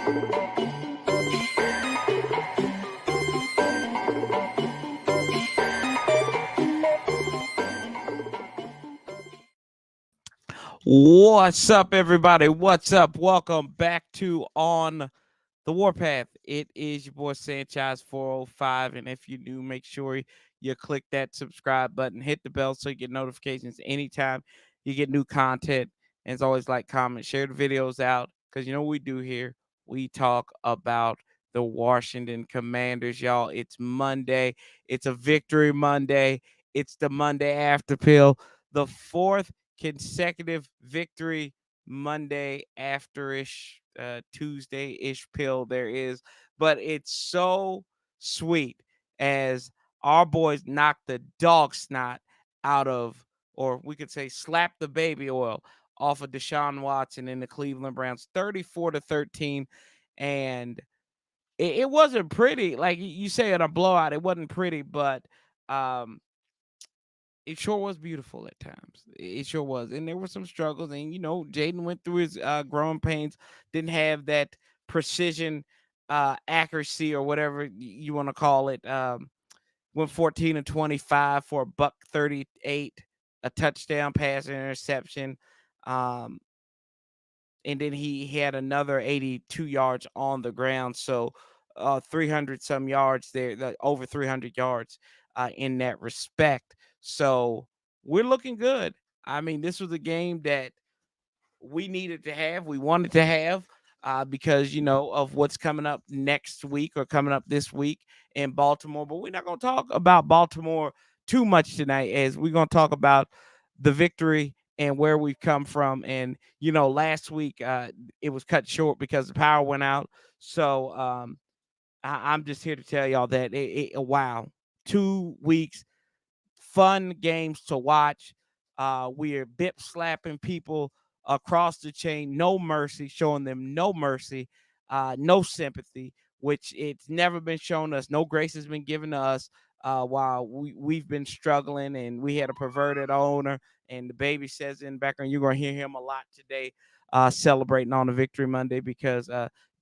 What's up, everybody? What's up? Welcome back to On the Warpath. It is your boy Sanchez 405, and if you do, make sure you click that subscribe button, hit the bell so you get notifications anytime you get new content. And as always, like, comment, share the videos out, because you know what we do here. We talk about the Washington Commanders, y'all. It's Monday. It's a victory Monday. It's the Monday after pill, the fourth consecutive victory Monday after-ish, Tuesday-ish pill there is. But it's so sweet as our boys knock the dog snot out of, or we could say slap the baby oil off of Deshaun Watson and the Cleveland Browns, 34-13. And it wasn't pretty. Like you say, in a blowout, it wasn't pretty, but it sure was beautiful at times. It sure was. And there were some struggles. And, Jaden went through his growing pains, didn't have that precision, accuracy, or whatever you want to call it. Went 14-25 for a buck 38, a touchdown pass, and interception. Um, and then he had another 82 yards on the ground. So 300 some yards there, over 300 yards in that respect. So we're looking good. I mean, this was a game that we needed to have, we wanted to have, because of what's coming up next week or coming up this week in Baltimore. But we're not going to talk about Baltimore too much tonight, as we're going to talk about the victory and where we've come from. And last week it was cut short because the power went out. So I'm just here to tell y'all that wow, 2 weeks, fun games to watch. We're bip slapping people across the chain, no mercy, showing them no mercy, no sympathy, which it's never been shown us. No grace has been given to us while we've been struggling, and we had a perverted owner. And the baby says in the background, you're going to hear him a lot today, celebrating on the Victory Monday, because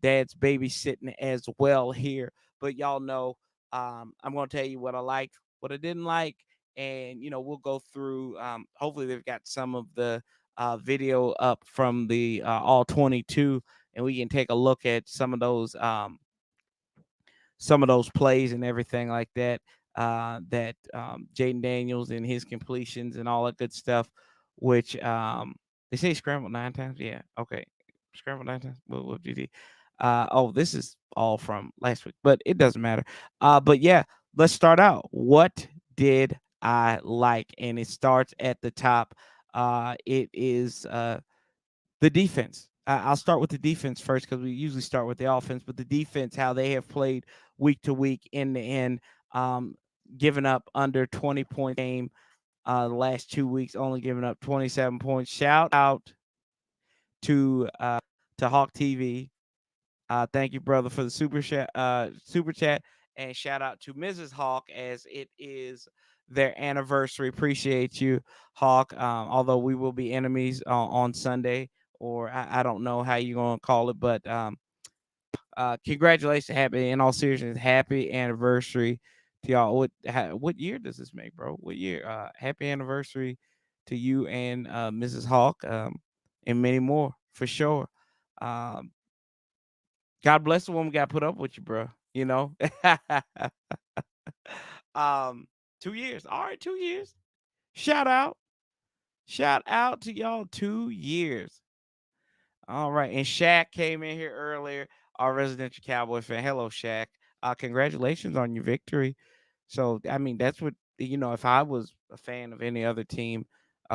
Dad's babysitting as well here. But y'all know, I'm going to tell you what I liked, what I didn't like, and we'll go through. Hopefully they've got some of the video up from the all 22, and we can take a look at some of those plays and everything like that, that Jaden Daniels and his completions and all that good stuff, which they say scrambled 9 times. Yeah, okay, scrambled 9 times. What did he? Oh, this is all from last week, but it doesn't matter. But yeah, let's start out. What did I like? And it starts at the top. It is the defense. I'll start with the defense first, because we usually start with the offense. But the defense, how they have played week to week, in the end, giving up under 20 points a game. The last 2 weeks, only giving up 27 points. Shout out to Hawk TV. Thank you, brother, for the super chat, and shout out to Mrs. Hawk, as it is their anniversary. Appreciate you, Hawk. Although we will be enemies on Sunday, or I don't know how you're gonna call it, but congratulations, in all seriousness, happy anniversary to y'all. What year does this make, bro? What year? Happy anniversary to you and Mrs. Hawk, and many more for sure. God bless the woman got put up with you, bro. 2 years. All right, 2 years. Shout out. Shout out to y'all, 2 years. All right. And Shaq came in here earlier, our residential Cowboy fan. Hello, Shaq. Congratulations on your victory. So, I mean, that's what, if I was a fan of any other team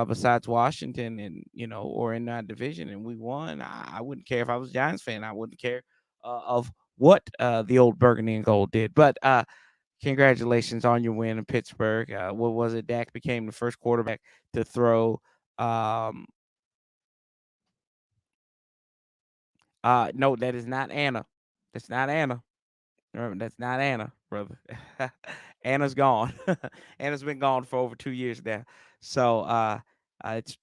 besides Washington, and, or in that division, and we won, I wouldn't care. If I was a Giants fan, I wouldn't care of what the old burgundy and gold did. But congratulations on your win in Pittsburgh. What was it? Dak became the first quarterback to throw. No, that is not Anna. That's not Anna. Remember, that's not Anna, brother. Anna's gone. Anna's been gone for over 2 years now. So it's,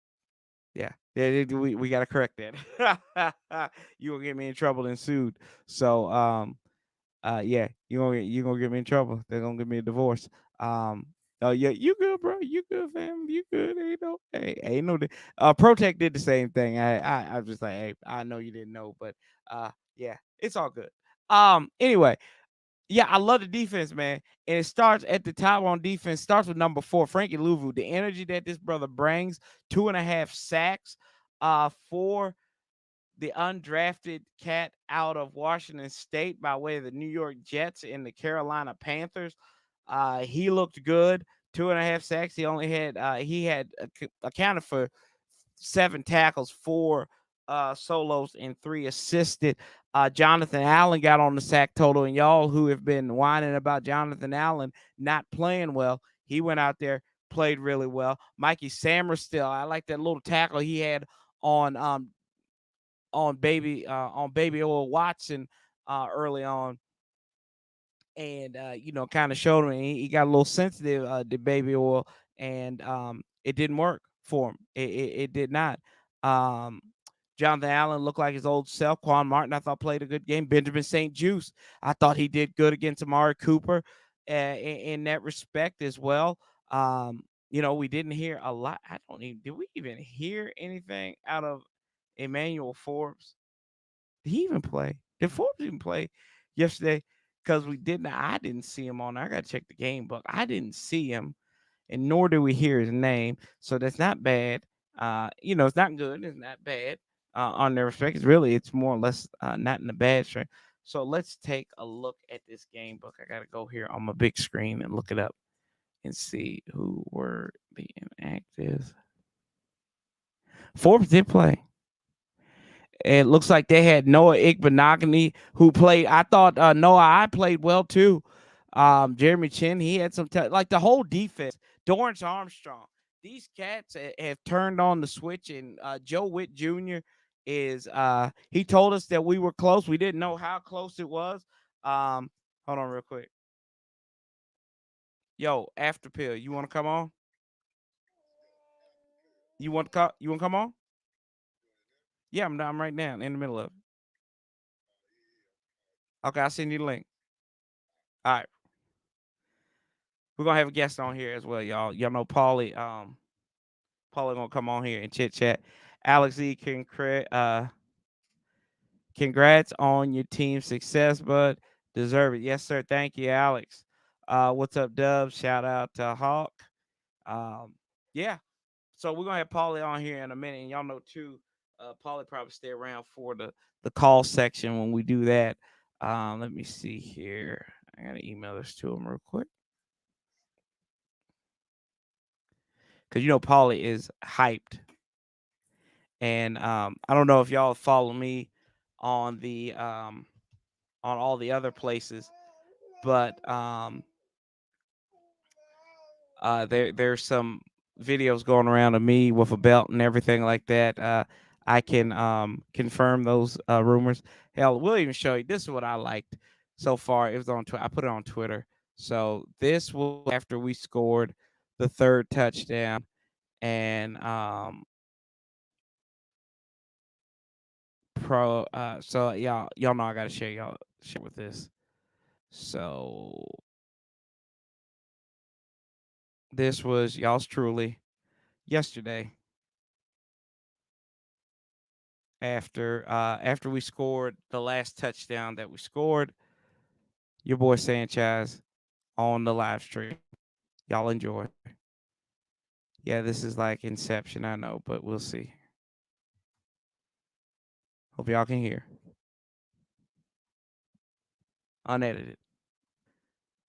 yeah, Yeah, we got to correct that. You gonna get me in trouble and sued. So yeah, you gonna get me in trouble. They're gonna give me a divorce. Um, oh yeah, you good, bro? You good, fam? You good? Ain't no. Protect did the same thing. I was just like, hey, I know you didn't know, but yeah, it's all good. Anyway, yeah, I love the defense, man. And it starts at the top on defense, starts with number 4, Frankie Louvu. The energy that this brother brings, 2.5 sacks, for the undrafted cat out of Washington State by way of the New York Jets and the Carolina Panthers. He looked good. 2.5 sacks. He had accounted for 7 tackles, 4 solos, and 3 assisted. Jonathan Allen got on the sack total, and y'all who have been whining about Jonathan Allen not playing well, he went out there, played really well. Mikey Sammer still, I like that little tackle he had on baby oil Watson early on, and kind of showed him he got a little sensitive to baby oil, and it didn't work for him. It did not. Um, Jonathan Allen looked like his old self. Quan Martin, I thought, played a good game. Benjamin St. Juice, I thought he did good against Amari Cooper in that respect as well. We didn't hear a lot. I don't even did we even hear anything out of Emmanuel Forbes? Did he even play? Did Forbes even play yesterday? Because I didn't see him on there. I got to check the game book. I didn't see him, and nor do we hear his name. So that's not bad. It's not good. It's not bad on their respect. It's more or less not in the bad string. So let's take a look at this game book. I got to go here on my big screen and look it up and see who were the inactives. Forbes did play. It looks like they had Noah Igbenogany, who played. I thought Noah I played well too. Jeremy Chin, he had some like the whole defense. Dorrance Armstrong. These cats have turned on the switch, and Joe Witt Jr. is he told us that we were close. We didn't know how close it was. Hold on real quick. Yo, After Pill, you want to come on? You want to come on? Yeah, I'm right now in the middle of it. Okay, I'll send you the link. All right. We're gonna have a guest on here as well, y'all. Y'all know Paulie. Paulie gonna come on here and chit chat. Alex E. Congrats on your team's success, bud. Deserve it. Yes, sir. Thank you, Alex. What's up, Dubs? Shout out to Hawk. Yeah. So we're gonna have Paulie on here in a minute, and y'all know too. Paulie probably stay around for the call section when we do that. Let me see here. I gotta email this to him real quick. Because Paulie is hyped, and I don't know if y'all follow me on the on all the other places, but there's some videos going around of me with a belt and everything like that. I can confirm those rumors. Hell, we'll even show you. This is what I liked so far. It was on Twitter. I put it on Twitter. So this was after we scored the third touchdown, and so y'all know I gotta share with this. So this was y'all's truly yesterday after we scored the last touchdown that we scored. Your boy Sanchez on the live stream. Y'all enjoy. Yeah, this is like Inception, I know, but we'll see. Hope y'all can hear. Unedited.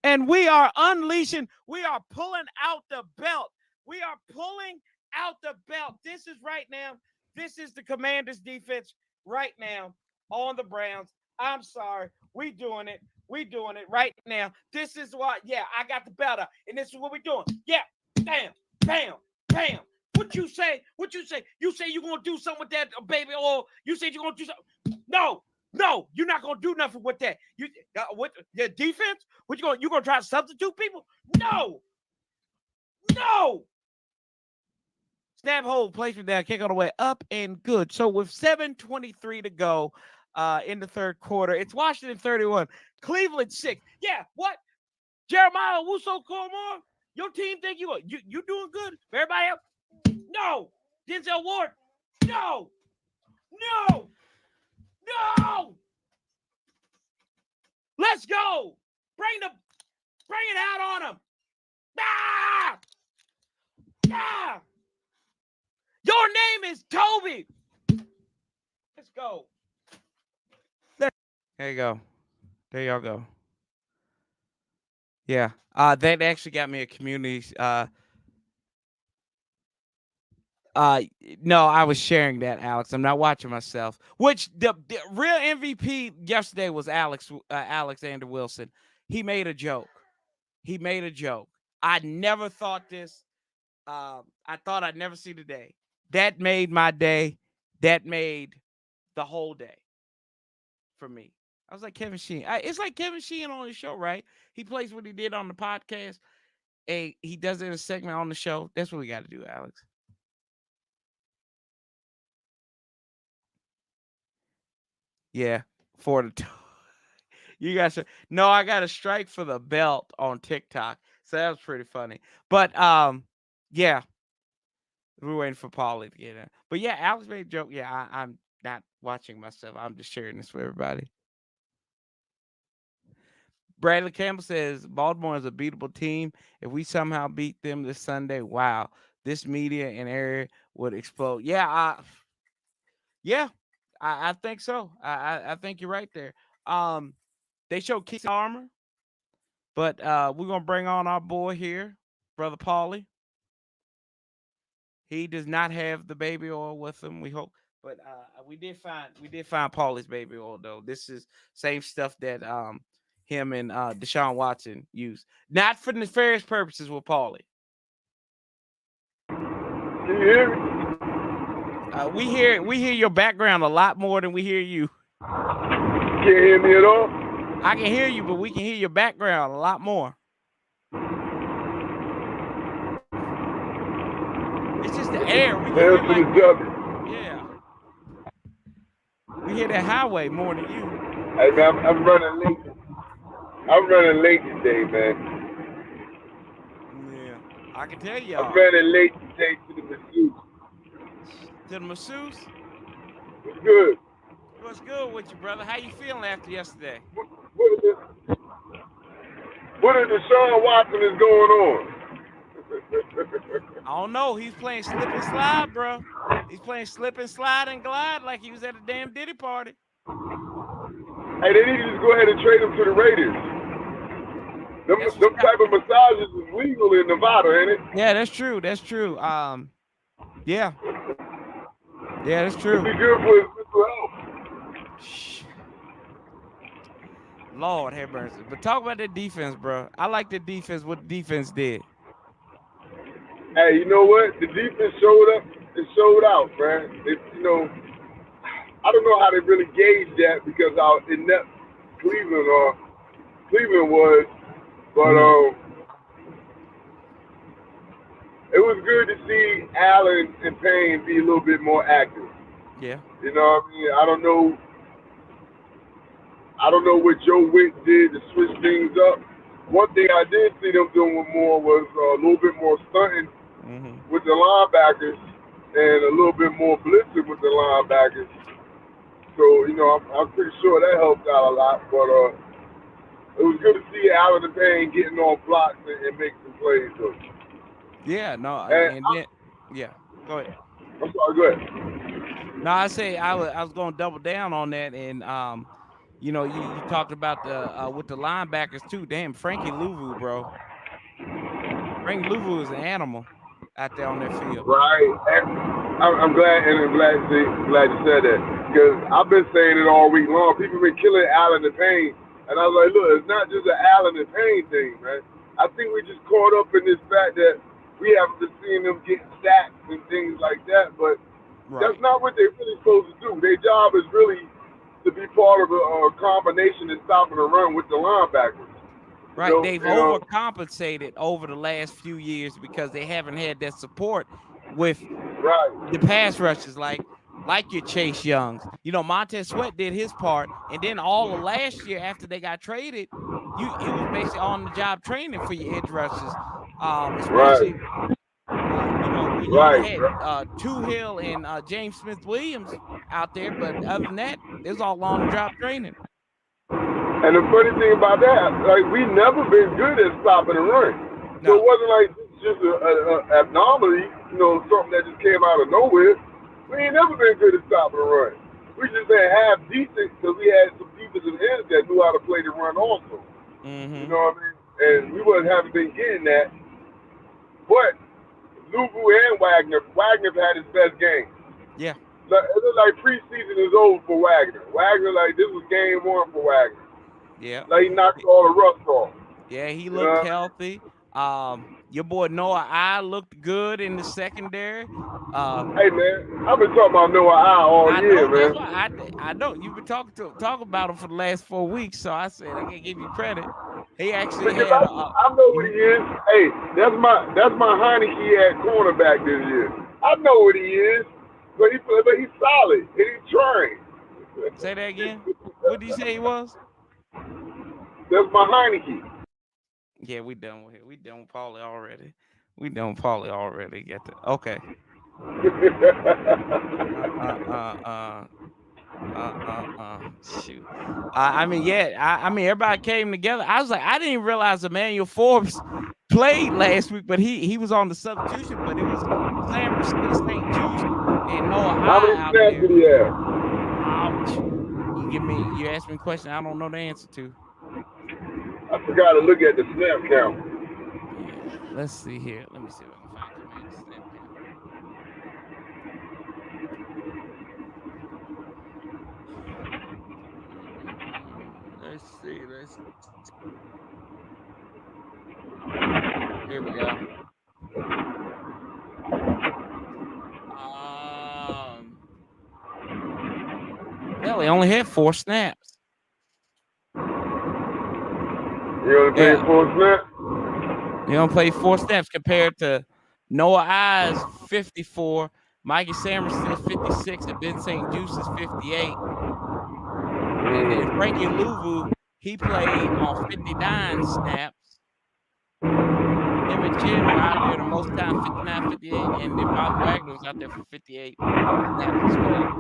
And we are unleashing, we are pulling out the belt. We are pulling out the belt. This is right now. This is the Commanders defense right now on the Browns. I'm sorry. We doing it. We doing it right now. This is what, yeah, I got the belt up. And this is what we're doing. Yeah. Bam, bam, bam. What you say? What you say? You say you're going to do something with that baby oil. You said you're going to do something. No, you're not gonna do nothing with that. You what the defense? What you gonna try to substitute people? No. Snap, hold, placement down, kick on the way, up and good. So with 7:23 to go in the third quarter, it's Washington 31, Cleveland 6. Yeah, what? Jeremiah Owusu-Koramoah, your team think you doing good? Everybody else, no. Denzel Ward, no. Let's go. Bring it out on him. Ah! Ah! Your name is Toby. Let's go. There you go. There y'all go. Yeah. That actually got me a community. No, I was sharing that, Alex. I'm not watching myself. Which the real MVP yesterday was Alexander Wilson. He made a joke. I never thought this. I thought I'd never see the day. That made my day. That made the whole day for me. I was like Kevin Sheehan. It's like Kevin Sheehan on his show, right? He plays what he did on the podcast. And he does it in a segment on the show. That's what we got to do, Alex. Yeah, for the you guys are, no, I got a strike for the belt on TikTok. So that was pretty funny. But yeah. We're waiting for Paulie to get in. But yeah, Alex made a joke. Yeah, I'm not watching myself. I'm just sharing this with everybody. Bradley Campbell says Baltimore is a beatable team. If we somehow beat them this Sunday, wow, this media and area would explode. Yeah, I think so. I think you're right there. They show Keith Armor, but we're gonna bring on our boy here, brother Paulie. He does not have the baby oil with him. We hope, but we did find Paulie's baby oil though. This is same stuff that him and Deshaun Watson use, not for nefarious purposes with Paulie. Can you hear me? We hear your background a lot more than we hear you. Can't hear me at all? I can hear you, but we can hear your background a lot more. It's just the air. We hear yeah. We hear that highway more than you. Hey man, I'm running late. I'm running late today, man. Yeah, I can tell you. I'm running late today to the masseuse. To the masseuse? What's good? What's good with you, brother? How you feeling after yesterday? What is Deshaun Watson is going on? I don't know. He's playing slip and slide, bro. He's playing slip and slide and glide like he was at a damn Diddy party. Hey, they need to just go ahead and trade him to the Raiders. Them type of massages is legal in Nevada, ain't it? Yeah, that's true. That's true. Yeah. Yeah, that's true. It'd be good for his mental health. Lord have mercy. But talk about the defense, bro. I like the defense, what the defense did. Hey, you know what? The defense showed up and showed out, man. I don't know how they really gauge that because how inept Cleveland was, but it was good to see Allen and Payne be a little bit more active. Yeah. You know what I mean? I don't know what Joe Witt did to switch things up. One thing I did see them doing more was a little bit more stunting with the linebackers and a little bit more blitzing with the linebackers. So, I'm pretty sure that helped out a lot. But it was good to see Allen and Payne getting on blocks and making some plays. So. Yeah, no, yeah. Go ahead. I'm sorry, go ahead. No, I say I was going to double down on that, and you talked about the with the linebackers too. Damn, Frankie Louvu, bro. Frankie Louvu is an animal out there on that field. Right. And I'm glad you said that because I've been saying it all week long. People been killing Allen and Payne, and I was like, look, it's not just an Allen and Payne thing, man. I think we just caught up in this fact that we haven't been seeing them get sacks and things like that, but that's not what they're really supposed to do. Their job is really to be part of a combination and stopping the run with the linebackers. Right, they've overcompensated over the last few years because they haven't had that support with the Right. pass rushes, like your Chase Youngs. Montez Sweat did his part, and then all of last year after they got traded, it was basically on the job training for your edge rushes. Right. Especially when you only Right. had Two Hill and James Smith Williams out there, but other than that, it was all on the job training. And the funny thing about that, like we never been good at stopping the run. So it No. wasn't like just a abnormality, something that just came out of nowhere. We ain't never been good at stopping the run. We just been half decent because we had some defensive ends that knew how to play the run also. You Mm-hmm. know what I mean? And we haven't been getting that. But Luvu and Wagner had his best game. Yeah. It looked like preseason is over for Wagner. Wagner, like this was game one for Wagner. Yeah. Like he knocked all the rust off. Yeah, he You know looked what I mean? healthy. Your boy Noah I looked good in the secondary. Uh, Hey man, I've been talking about Noah I all I year, know that's man. why I know you've been talking about him for the last 4 weeks. So I said I gotta give you credit. He actually Because had I know what he is. Hey, that's my Heineke at cornerback this year. I know what he is, but he's solid and he's trying. say that again. What did you say he was? That's my Heineke. Yeah, we done with it. We done with Paulie already. We done with Paulie already. Get the okay. Uh uh uh uh shoot. I mean, yeah, I mean, everybody came together. I was like, I didn't realize Emmanuel Forbes played last week, but he was on the substitution. But it was St. Juice and Noah How I many out snaps there. did he have? Ouch. You asked me a question I don't know the answer to. I forgot to look at the snap count. Yeah, let's see here. Let me see if I can find Commander snap count. Let's see. Here we go. Um, hell, he only had 4 snaps. You only played Yeah, 4 snaps? he only played 4 snaps compared to Noah Eyes 54, Mikey Samerson 56, and Ben St. Juice's 58. And then Frankie Louvu, he played on 59 snaps. Him and Chin were out there the most time, 59, 58, and then Bobby Wagner was out there for 58 snaps as well.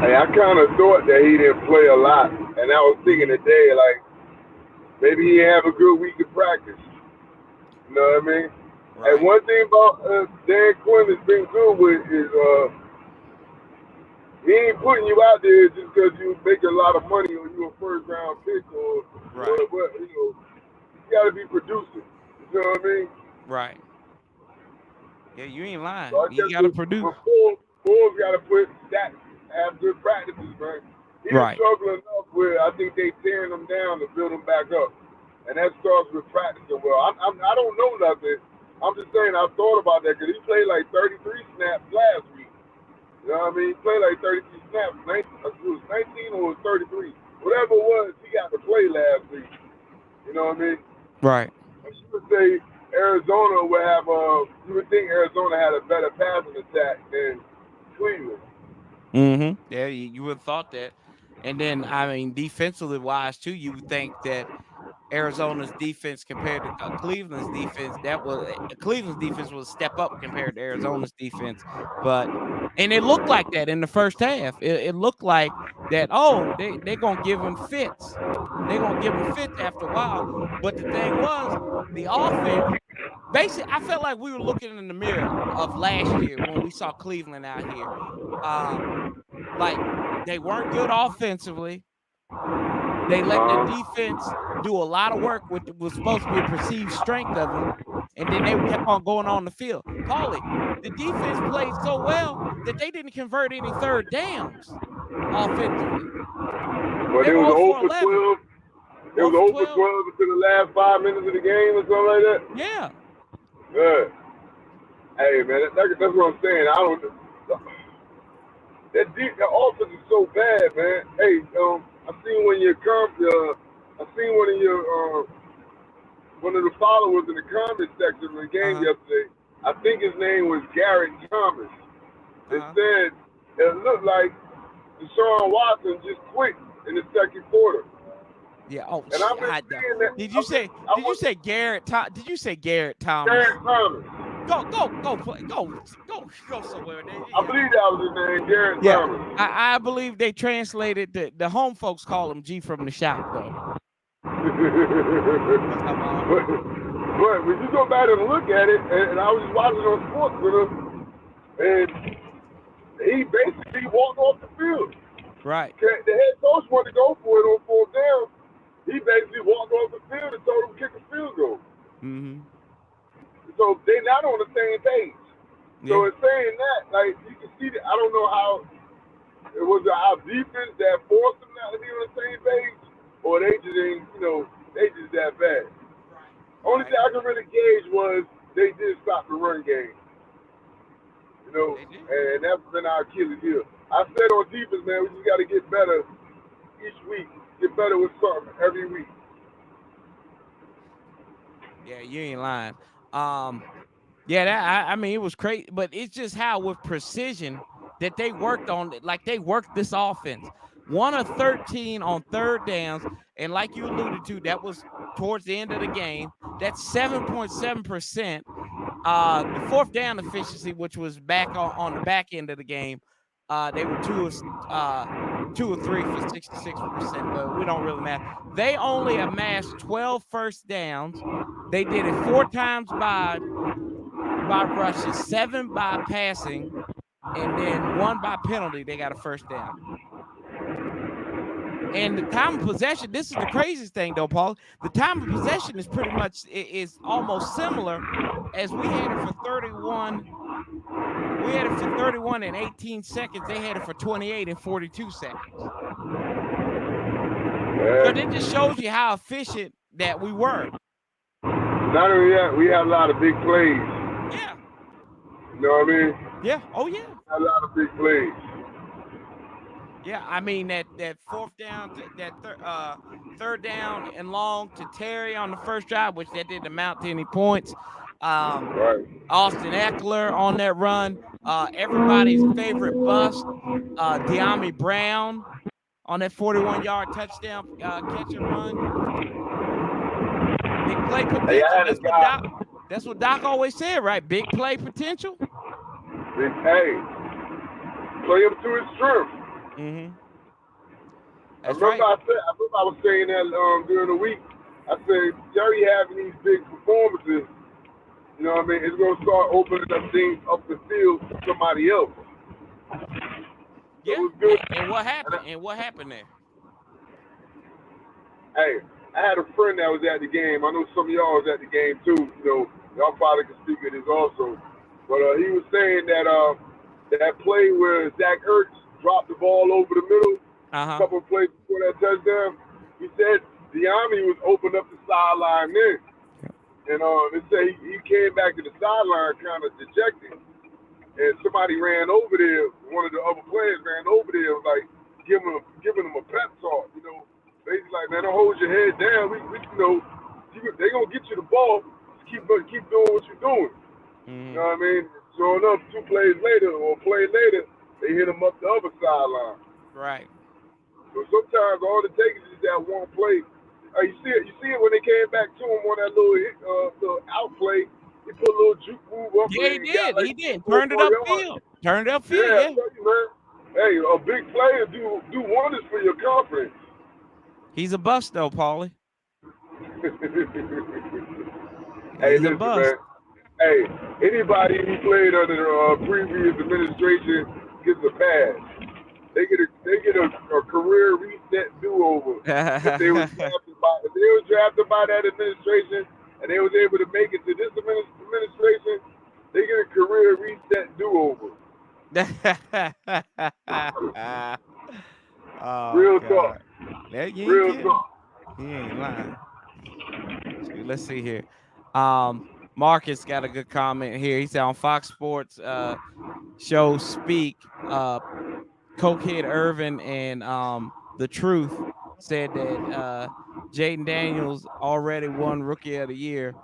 Hey, I kind of thought that he didn't play a lot, and I was thinking today, like maybe he have a good week of practice. You know what I mean? And Right. one thing about Dan Quinn has been good with is he ain't putting you out there just because you make a lot of money or you a first round pick or Right. what. You got to be producing. You know what I mean? Right. Yeah, you ain't So lying. I You guess got to produce. with Forbes got to put that have good practices, man. He didn't Right. struggle enough where I think they tearing him down to build him back up, and that starts with practicing well. I don't know nothing. I'm just saying I thought about that because he played like 33 snaps last week. You know what I mean? He played like 33 snaps. 19, it was 19 or it was 33. Whatever it was, he got to play last week. You know what I mean? Right. And you would say Arizona would have you would think Arizona had a better passing attack than Cleveland. Mm-hmm. Yeah, you would have thought that. And then, I mean, defensively wise too, you would think that Arizona's defense compared to Cleveland's defense, Cleveland's defense was a step up compared to Arizona's defense. But and it looked like that in the first half. It looked like that. Oh, they're gonna give him fits. They're gonna give him fits after a while. But the thing was, the offense. Basically, I felt like we were looking in the mirror of last year when we saw Cleveland out here. Um, like they weren't good offensively. They let their defense do a lot of work with was supposed to be a perceived strength of them, and then they kept on going on the field. Paulie, the defense played so well that they didn't convert any third downs offensively. But They it were was 0 0 for for 11. 12. It 0 was for 0 for 12? 12 until the last 5 minutes of the game or something like that. Yeah. Yeah. Hey man, that's what I'm saying. I don't. That offense is so bad, man. Hey, I seen when your I seen one of your one of the followers in the comment section of the game Uh-huh. yesterday. I think his name was Garrett Thomas. It Uh-huh. said it looked like Deshaun Watson just quit in the second quarter. Yeah. Oh, And I've been I, seeing that. did you say? I Did you was say Garrett? Did you say Garrett Thomas? Garrett Thomas. Go play. Go somewhere. I Yeah. believe that was his name, Garrett Yeah. Thomas. I believe they translated the home folks call him G from the shop though. That's how my uncle. But when you go back and look at it, and I was watching on Sports with him, and he basically walked off the field. Right. The head coach wanted to go for it on fourth down. He basically walked off the field and told him to kick a field goal. Mm-hmm. So they're not on the same page. Yeah. So in saying that, like you can see that I don't know how it was our defense that forced them not to be on the same page, or they just ain't, they just that bad. Only Right. thing I can really gauge was they did stop the run game, They did. and that's been our Achilles heel. I said on defense, man, we just got to get better each week, get better with something every week. Yeah, you ain't lying. Yeah, I mean it was crazy, but it's just how with precision that they worked on it. Like they worked this offense. 1 of 13 on third downs, and like you alluded to, that was towards the end of the game. That's 7.7%. The fourth down efficiency, which was back on the back end of the game, they were 2 of 3 for 66%, but we don't really matter. They only amassed 12 first downs. They did it 4 times by rushes, 7 by passing, and then 1 by penalty. They got a first down. And the time of possession, this is the craziest thing though, Paul. The time of possession is pretty much is almost similar as we had it for 31. We had it for 31 and 18 seconds. They had it for 28 and 42 seconds. So Yeah. that just shows you how efficient that we were. Not only that, we had a lot of big plays. Yeah. You know what I mean? Yeah. Oh yeah. A lot of big plays. Yeah, I mean that fourth down, third down and long to Terry on the first drive, which that didn't amount to any points. Right. Austin Eckler on that run. Everybody's favorite bust, De'Ami Brown on that 41-yard touchdown catch and run. Big play Hey, I potential. had a guy. That's what Doc always said, right? Big play potential. Hey, play him to his strength. Mm-hmm. I That's remember right. I was saying that during the week. I said Jerry having these big performances. You know what I mean? It's gonna start opening up things up the field to somebody else. So it Yeah. was good. And what happened? And what happened there? Hey, I had a friend that was at the game. I know some of y'all was at the game too. Y'all probably can speak of this also. But he was saying that that play where Zach Ertz dropped the ball over the middle, a Uh-huh. couple of plays before that touchdown, he said De'Ami was opened up the sideline then. And they say he came back to the sideline kind of dejected. And somebody ran over there, one of the other players ran over there, like giving him a pep talk, basically like, man, don't hold your head down. They gonna get you the ball. Just keep doing what you're doing. You Mm-hmm. know what I mean? Sure enough, 2 plays later or a play later, they hit him up the other sideline. Right. So sometimes all it takes is that one play. You see it when they came back to him on that little out play. He put a little juke move up Yeah, and he he got did. like He did. 3 or Turned it 4 yards. upfield. Turned it upfield. Yeah, I Yeah. tell you, man. Hey, a big player do wonders for your confidence. He's a bust though, Paulie. Hey, He's a listen, bust. man. Hey, anybody who played under the previous administration gets a pass. They get a career reset do-over if they was drafted by that administration and they was able to make it to this administration. They get a career reset do-over. Oh Real talk. God. Yeah, you ain't Real kidding. talk. He ain't lying. Shoot, let's see here. Marcus got a good comment here. He said on Fox Sports show Speak, Cokehead Irvin and The Truth said that Jaden Daniels already won Rookie of the Year.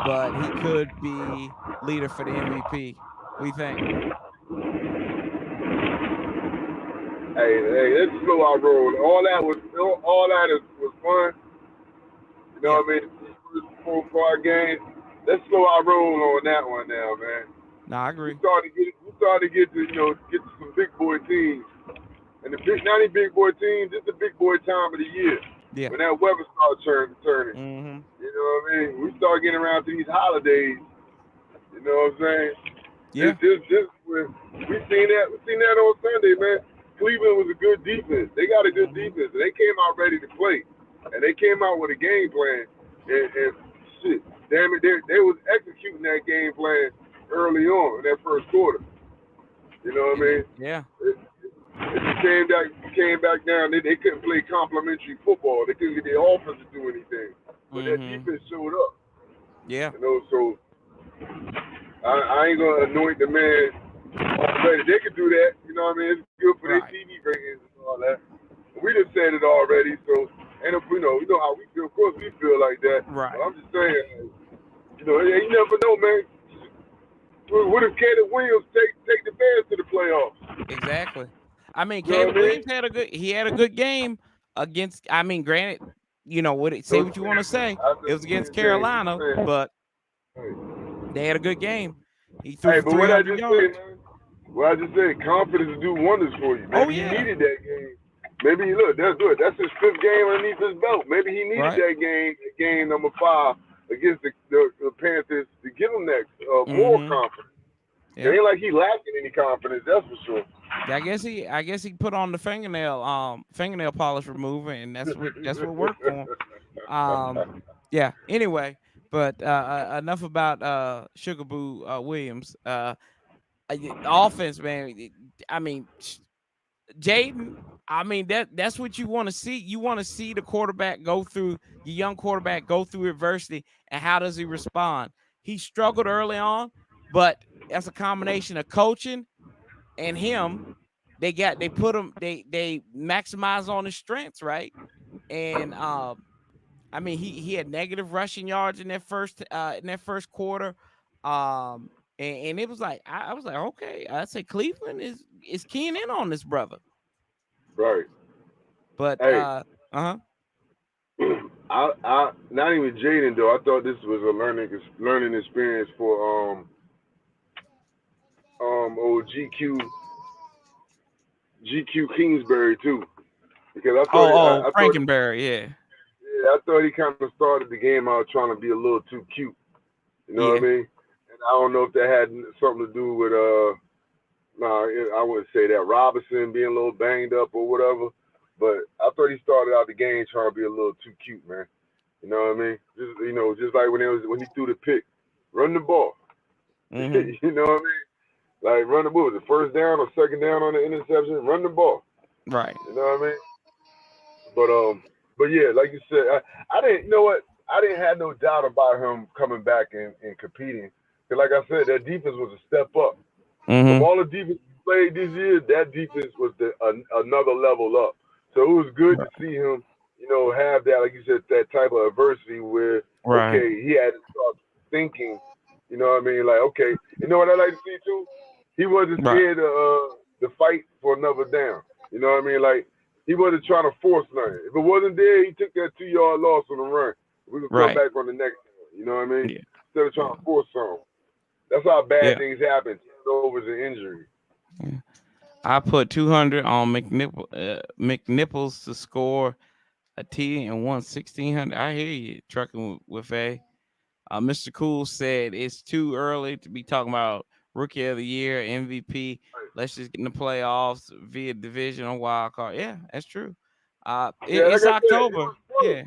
but he could be leader for the MVP. What do you think? Hey, let's slow our roll. All that was fun. You know Yeah. what I mean? These first 4 or 5 games. Let's slow our roll on that one now, man. No, I agree. We started to get to get to some big boy teams. And the big 90 big boy teams, this is the big boy time of the year. Yeah. When that weather starts turning. Mm-hmm. You know what I mean? We start getting around to these holidays. You know what I'm saying? Yeah. This we seen that on Sunday, man. Cleveland was a good defense. They got a good Mm-hmm. defense, and they came out ready to play, and they came out with a game plan. And shit, damn it, they was executing that game plan early on in that first quarter. You know what I mean? Yeah. It came back down. They couldn't play complimentary football. They couldn't get their offense to do anything, but that Mm-hmm. defense showed up. Yeah. So I ain't gonna anoint the man already. They could do that. You know what I mean? It's good for their Right. TV ratings and all that. We just said it already. So and if you know how we feel. Of course we feel like that. But Right. I'm just saying, you never know, man. What if Caleb Williams take the Bears to the playoffs? Exactly. I mean, You know what Caleb I mean? Williams had a good game against. I mean, granted, say Those what you want to say. after It was against just Carolina, saying. but Hey, they had a good game. He threw hey, for but what I 300 just said, yards. man. What I just said, confidence do wonders for you. Oh Maybe he yeah. needed that game. Maybe look, that's good. That's his 5th game underneath his belt. Maybe he needed Right. that game number 5 against the Panthers to give him that more Mm-hmm. confidence. It Yeah. ain't like he lacking any confidence, that's for sure. Yeah, I guess he put on the fingernail polish remover, and that's what worked for him. Yeah. Anyway, but enough about Sugar Boo Williams. The offense, man. I mean, Jaden. I mean that's what you want to see. You want to see the quarterback go through your young quarterback go through adversity, and how does he respond? He struggled early on, but that's a combination of coaching and him. They put him they maximize on his strengths, right? And I mean, he had negative rushing yards in that first quarter. And it was like I was like, okay, I say Cleveland is keying in on this brother. Right. But Hey, uh-huh. I not even Jaden though. I thought this was a learning experience for old GQ Kingsbury too, because Oh, I thought Frankenberry, yeah. yeah, I thought he kind of started the game out trying to be a little too cute. You know what Yeah. I mean? And I don't know if that had something to do with nah, I wouldn't say that Robinson being a little banged up or whatever. But I thought he started out the game trying to be a little too cute, man. You know what I mean? Just like when he threw the pick, run the ball. Mm-hmm. You know what I mean? Like run the ball. Was it first down or second down on the interception? Run the ball. Right. You know what I mean? But yeah, like you said, I didn't. You know what? I didn't have no doubt about him coming back and competing. Cause like I said, that defense was a step up from Mm-hmm. all the defense he played this year. That defense was another level up. So it was good to Right. see him, have that, like you said, that type of adversity where Right. okay, he had to start thinking. You know what I mean? Like okay, you know what I like to see too? He wasn't Right. scared to fight for another down. You know what I mean? Like he wasn't trying to force nothing. If it wasn't there, he took that 2 yard loss on the run. We could come Right. back on the next one. You know what I mean? Yeah. Instead of trying Yeah. to force something. That's how bad Yeah. things happen. Turnovers and injuries. Yeah. I put 200 on McNipples to score a T and won 1,600. I hear you, trucking with A. Mr. Cool said it's too early to be talking about Rookie of the Year, MVP. Let's just get in the playoffs via divisional wild card. Yeah, that's true. Yeah, like It's I said, it October. was fun. Yeah,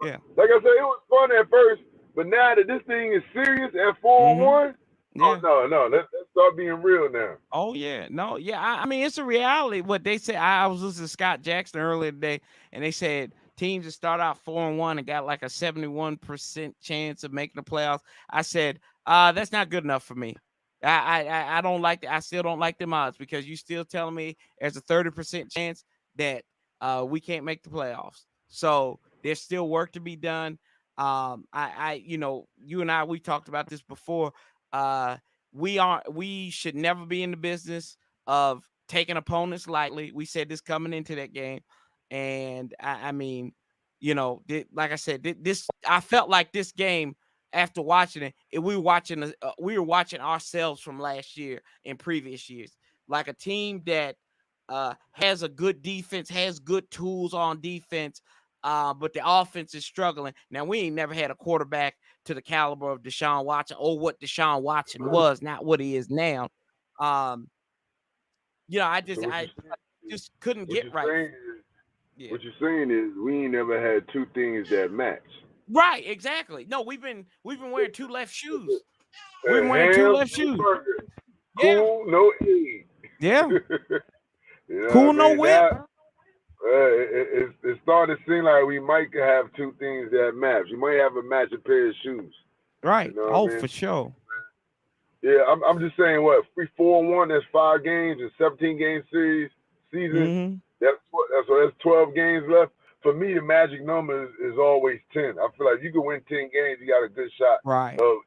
yeah, Like I said, it was fun at first, but now that this thing is serious at 4 mm-hmm, 1, oh yeah. no, let's start being real now. Oh yeah, no, yeah. I mean, it's a reality. What they said, I was listening to Scott Jackson earlier today, and they said teams that start out 4-1 and got like a 71% chance of making the playoffs. I said, that's not good enough for me. I don't like I still don't like them odds because you still telling me there's a 30% chance that we can't make the playoffs. So there's still work to be done. You and I, we talked about this before. Uh, we should never be in the business of taking opponents lightly. We said this coming into that game, and I mean, like I said, this I felt like this game after watching it, we were watching ourselves from last year and previous years, like a team that has a good defense, has good tools on defense, but the offense is struggling. Now, we ain't never had a quarterback to the caliber of Deshaun Watson, or what Deshaun Watson was, not what he is now. Um, So I just couldn't what get you're right. saying is Yeah. what you're saying is we ain't never had two things that match. Right, exactly. No, we've been wearing two left shoes. We've been wearing two Ham, left no shoes. burger. Yeah. Cool, no egg. Yeah. You know Cool, what I no mean? whip. Now, it started to seem like we might have two things that match. We might have a matching pair of shoes. You Right. know what Oh, I mean? for sure. Yeah, I'm just saying what, we 4-1, that's 5 games and 17 game season. Mm-hmm. That's 12 games left. For me, the magic number is always 10. I feel like you can win 10 games, you got a good shot Right. of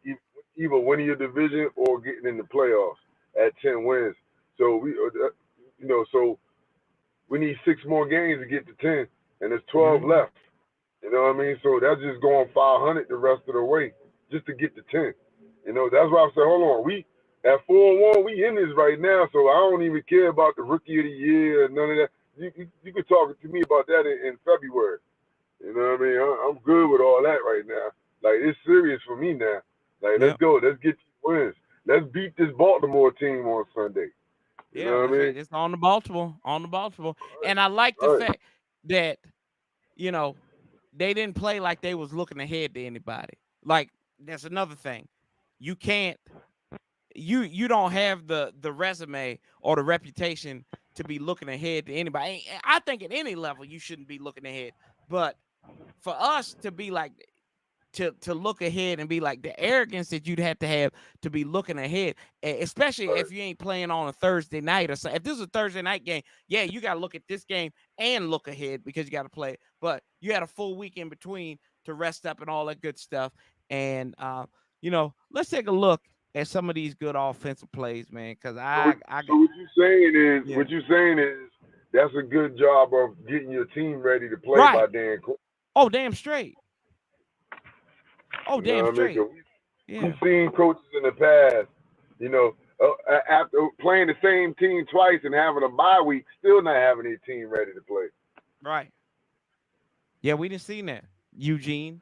either winning your division or getting in the playoffs at 10 wins. So so we need 6 more games to get to 10, and there's 12 Mm-hmm. left. You know what I mean? So that's just going 500 the rest of the way just to get to 10. That's why I said, hold on, we at 4-1, we in this right now, so I don't even care about the rookie of the year and none of that. You could talk to me about that in February. You know what I mean? I'm good with all that right now. Like, it's serious for me now. Like, let's Yep. go. Let's get these wins. Let's beat this Baltimore team on Sunday. You Yeah, know what I that's mean? right. It's on the Baltimore, and I like the All right. fact that you know they didn't play like they was looking ahead to anybody. Like, that's another thing. You can't you don't have the resume or the reputation to be looking ahead to anybody. I think at any level you shouldn't be looking ahead. But for us to be like to look ahead and be like, the arrogance that you'd have to be looking ahead, especially All right. if you ain't playing on a Thursday night or so. If this is a Thursday night game, yeah, you got to look at this game and look ahead because you got to play. But you had a full week in between to rest up and all that good stuff. And let's take a look at some of these good offensive plays, man. Because So what, I so got, what you saying is, yeah, that's a good job of getting your team ready to play by right. Dan Quinn. Oh, damn straight. Oh, You know damn what I mean? straight. 'Cause we've Yeah. seen coaches in the past, after playing the same team twice and having a bye week, still not having their team ready to play. Right. Yeah, we didn't see that, Eugene.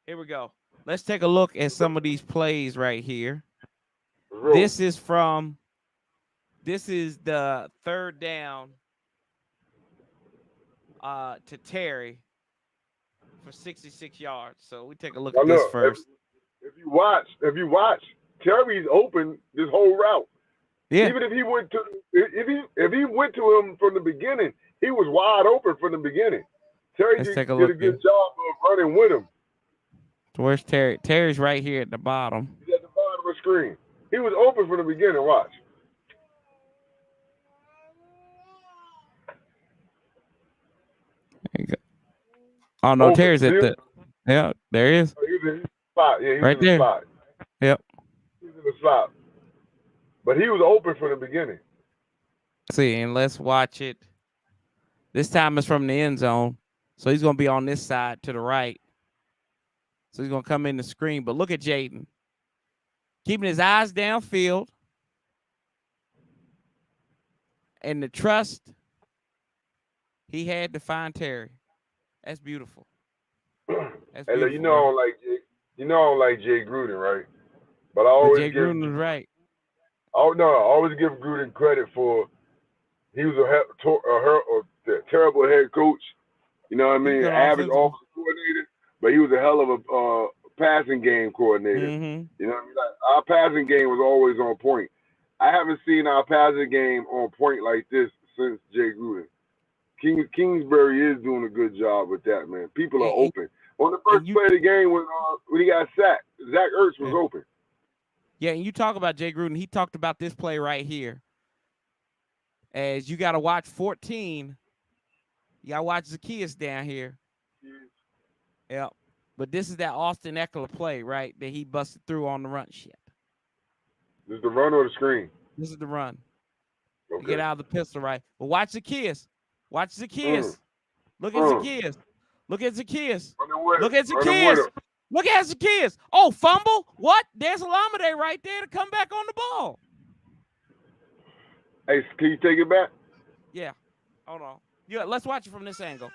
Here we go. Let's take a look at some of these plays right here. Bro, This is the third down to Terry for 66 yards. So we take a look now at this look, first. if you watch, Terry's open this whole route. Yeah. Even if he went to him from the beginning, he was wide open from the beginning. Terry Let's take a did a look good here. job of running with him. So where's Terry? Terry's right here at the bottom. He's at the bottom of the screen. He was open from the beginning. Watch. There you go. Oh no, Open. Terry's See at him? the, yeah, there he is. Oh, he was in the spot. Yeah, he was Right in the there. spot. Yep. He was in the spot. But he was open from the beginning. See, and let's watch it. This time it's from the end zone. So he's gonna be on this side to the right. So he's gonna come in the screen. But look at Jaden. Keeping his eyes downfield. And the trust he had to find Terry. That's beautiful. That's And beautiful, bro. I don't like Jay Gruden, right? But But Jay Gruden was right. I always give Gruden credit for he was a terrible head coach. You know what I He's mean? good Average offensively. offensive coordinator, but he was a hell of a passing game coordinator. Mm-hmm. You know what I mean? Like, our passing game was always on point. I haven't seen our passing game on point like this since Jay Gruden. Kingsbury is doing a good job with that, man. People are And, open. On the and first you play of the game when he got sacked, Zach Ertz was yeah. open. Yeah, and you talk about Jay Gruden. He talked about this play right here. As you gotta watch 14. You gotta watch Zacchaeus down here. Yep. But this is that Austin Eckler play, right? That he busted through on the run. Shit. This is the run or the screen? This is the run. Okay. To get out of the pistol, right? But watch Zacchaeus. Watch Zacchaeus. Look at Mm. Zacchaeus. Look at Zacchaeus. Running with Look him. at Running with Zacchaeus. him. Look at Zacchaeus. Oh, fumble? What? There's Alameda right there to come back on the ball. Hey, can you take it back? Yeah. Hold on. Yeah, let's watch it from this angle.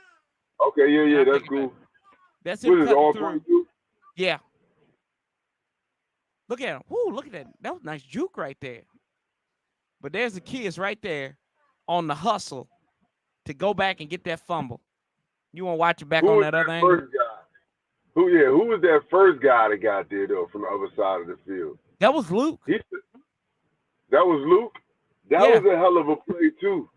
Okay, yeah, I'll that's take it cool. back. That's What him is it, cutting all through. 22? Yeah. Look at him. Woo, look at that. That was a nice juke right there. But there's Zacchaeus right there on the hustle to go back and get that fumble. You want to watch it back Who on was that that other angle? first guy? Who was that first guy that got there, though, from the other side of the field? That was Luke. That was Luke? That Yeah. was a hell of a play, too,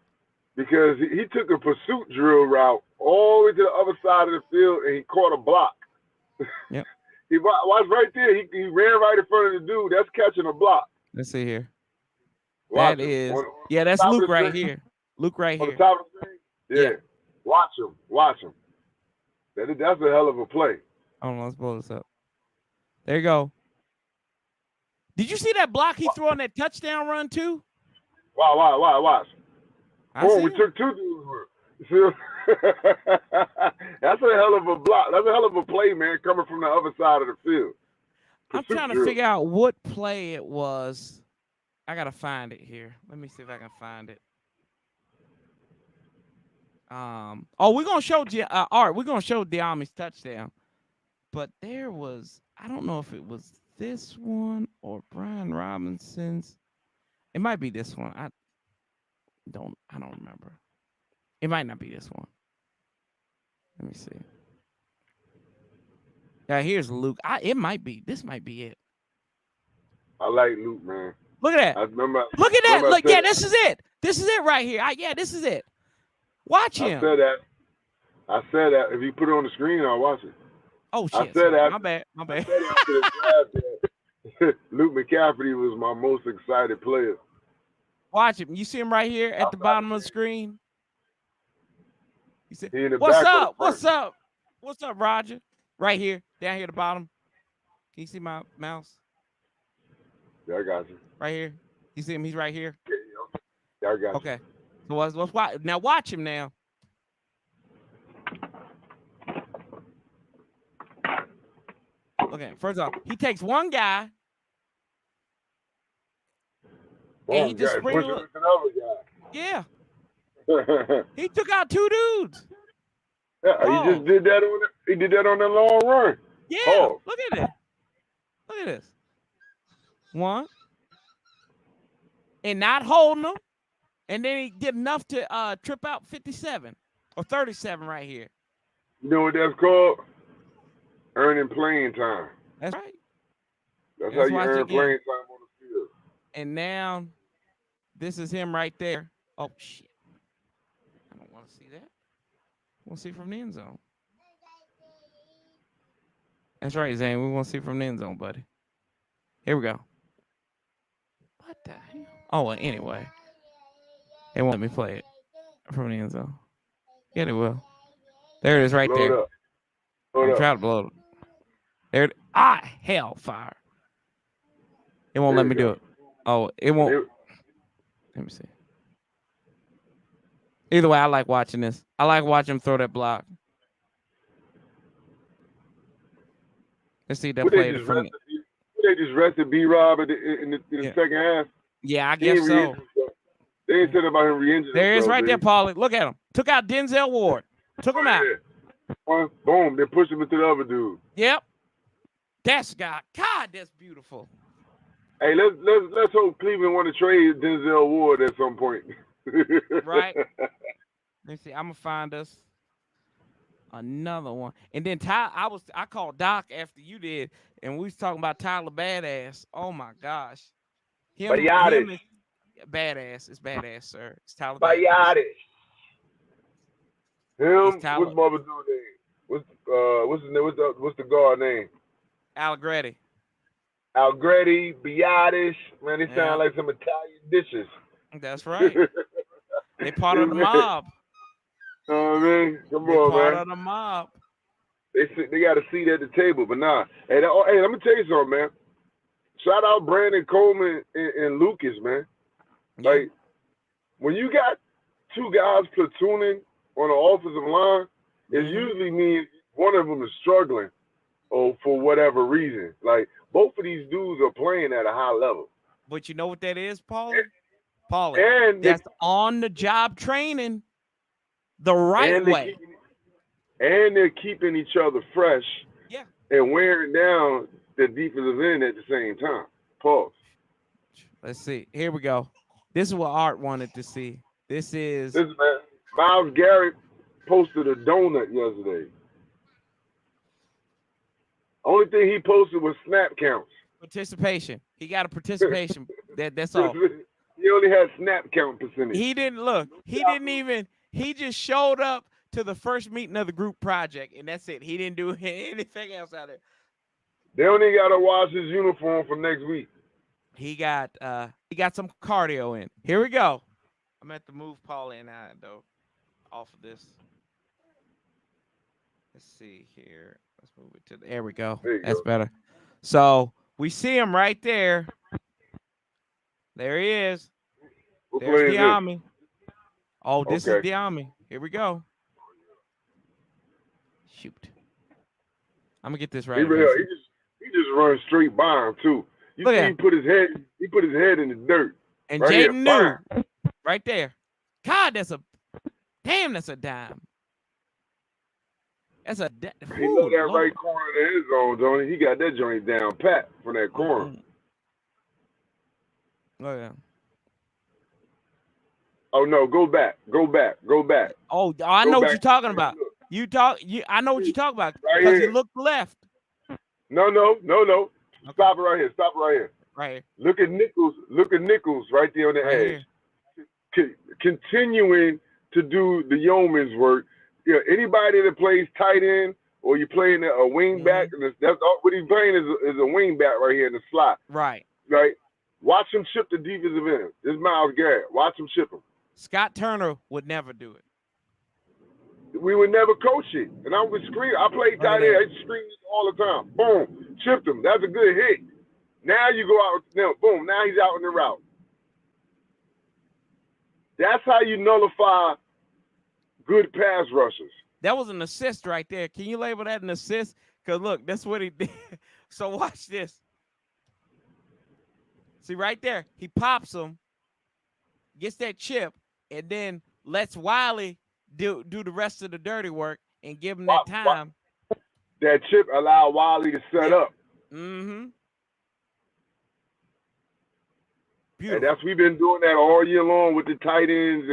because he took a pursuit drill route all the way to the other side of the field, and he caught a block. Yep. He was right there. He ran right in front of the dude. That's catching a block. Let's see here. Watch That him. is, On yeah, that's top of Luke the right screen. here. Luke right On the here. top of the screen? Yeah. Yeah. Watch him. That's a hell of a play. Hold on, let's blow this up. There you go. Did you see that block he threw on that touchdown run too? Watch. I We see. took two dudes. That's a hell of a block. That's a hell of a play, man, coming from the other side of the field. I'm Pursuit trying to drill. figure out what play it was. I gotta find it here. Let me see if I can find it. We're gonna show Art. We're gonna show Diami's touchdown, but there was, I don't know if it was this one or Brian Robinson's. It might be this one. I don't remember. It might not be this one. Let me see. Yeah, here's Luke. It might be. This might be it. I like Luke, man. Look at that. I remember. Look at that. remember I Look, said yeah, that. this is it. This is it right here. Yeah, this is it. Watch I him. said that. If you put it on the screen, I'll watch it. Oh I shit. said Sorry. that. My bad. I said after the draft that Luke McCaffrey was my most excited player. Watch him. You see him right here at the bottom of the screen? You see, He in the what's back of the up? What's front. up? What's up, Roger? Right here, down here at the bottom. Can you see my mouse? Yeah, I got you. Right here. You see him? He's right here. Yeah, I got you. Okay. So let's watch. Now watch him now. Okay. First off, he takes one guy. And he just push him with another Yeah. guy. He took out two dudes. Yeah, he just did that on the long run. Yeah. Oh. Look at it. Look at this. One. And not holding them. And then he did enough to trip out 57 or 37 right here. You know what that's called? Earning playing time. That's right. That's Let's how you watch it earn again. playing time on the field. And now this is him right there. Oh, shit. I don't want to see that. I want to see from the end zone. That's right, Zane. We want to see from the end zone, buddy. Here we go. What the hell? Oh, well, anyway. They won't let me play it from the end zone. Yeah, they will. There it is right Blow there. it up. Blow I'm it trying up. to blow it. There. Hellfire. It won't There let me you go. do it. Oh, it won't. Let me see. Either way, I like watching this. I like watching him throw that block. Let's see that Would play they from. just rested B-Rob in the second half? Yeah, I He ain't guess so. re-injured himself. They ain't said about him re-injured There is himself, right there, Paulie. Look at him. Took out Denzel Ward. Took him out. One, boom, then pushed him into the other dude. Yep. That's God. God, that's beautiful. Hey, let's hope Cleveland want to trade Denzel Ward at some point. Right. Let me see. I'm gonna find us another one. And then I called Doc after you did, and we was talking about Tyler Badass. Oh my gosh. Him is badass. It's badass, sir. It's Tyler Badass. Him, what's Bubba dude's name? What's his name? What's the guard name? Allegretti. Allegretti, Biadish. Man, they sound like some Italian dishes. That's right. They part of the mob. Oh, man. Come They on, part man. of the mob. They got a seat at the table, but nah. Hey, hey, let me tell you something, man. Shout out Brandon Coleman and Lucas, man. Yeah. Like when you got two guys platooning on the offensive line, it Mm-hmm. usually means one of them is struggling or for whatever reason. Like both of these dudes are playing at a high level. But you know what that is, Paulie? Paulie, And they that's on the job training the right and they way. keep and they're keeping each other fresh Yeah. and wearing down the defensive end at the same time. Pause. Let's see. Here we go. This is what Art wanted to see. This is Listen, man, Miles Garrett posted a donut yesterday. Only thing he posted was snap counts. participation. He got a He participation. That's all. only had snap count percentage. He didn't look. He didn't even. He just showed up to the first meeting of the group project, and that's it. He didn't do anything else out there. They only got to wash his uniform for next week. He got some cardio in. Here we go. I'm at to move Paul and I though off of this. Let's see here. Let's move it to there we go. There you That's go. better. So we see him right there. There he is. What There's play is this? Diami. Oh, this is Okay. Diami. Here we go. Shoot. I'm gonna get this He right really, eventually. he just runs straight by him too. You Look see, at him. he put his head in the dirt And right here. Jaden Bang. knew right there. God, that's a dime. That's a He know that Lord. right corner of the end zone, don't he? He got that joint down pat from that corner. Mm-mm. Oh yeah. Oh no, go back, go back, go back, Oh, I go know what back. you're talking Look, about. I know what you're talking about right because he here. looked left. No. Okay. Stop it right here. Stop it right here. Right here. Look at Nichols. Look at Nichols right there on the Right edge. here. Continuing to do the yeoman's work. You know, anybody that plays tight end or you playing a wing back, Mm-hmm. that's all, what he's playing is a wing back right here in the slot. Right. Right? Watch him chip the defensive end. This is Miles Garrett. Watch him chip him. Scott Turner would never do it. We would never coach it. And I would scream. I played Look at tight end. that. I scream all the time. Boom. Chipped him. That's a good hit. Now you go out. Now, boom. Now he's out in the route. That's how you nullify good pass rushers. That was an assist right there. Can you label that an assist? Because look, that's what he did. So watch this. See right there, he pops him, gets that chip, and then lets Wiley do the rest of the dirty work and give him that time. That chip allowed Wiley to set up. Mm-hmm. And Beautiful. we've been doing that all year long with the tight ends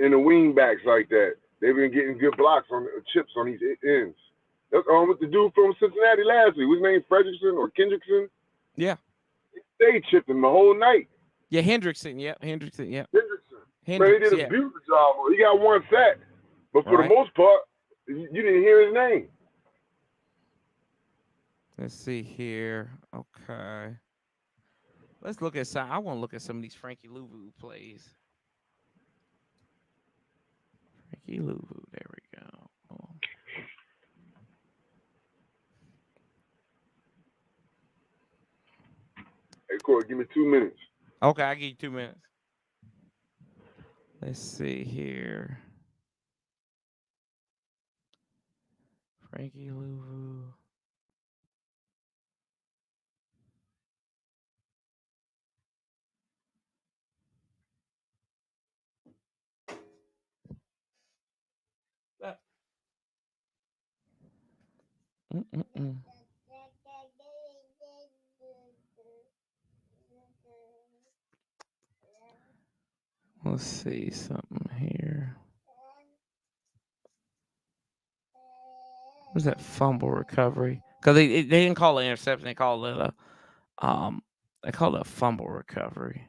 and the wing backs like that. They've been getting good blocks on chips on these ends. That's with the dude from Cincinnati last week. Whose name Fredrickson or Kendrickson? Yeah. They chipped him the whole night. Yeah, Hendrickson. Yep. Hendrickson. Yep. Hendrickson. Man, he did a beautiful job. He got one sack. But for the most part, you didn't hear his name. Let's see here. Okay. Let's look at some. I want to look at some of these Frankie Louvu plays. Frankie Louvu. There we go. Oh. Hey, Corey, give me 2 minutes. Okay, I'll give you 2 minutes. Let's see here. Frankie Louvu. Mm-mm-mm. Let's see something here. What's that fumble recovery? Because they didn't call it interception. They called it a fumble recovery.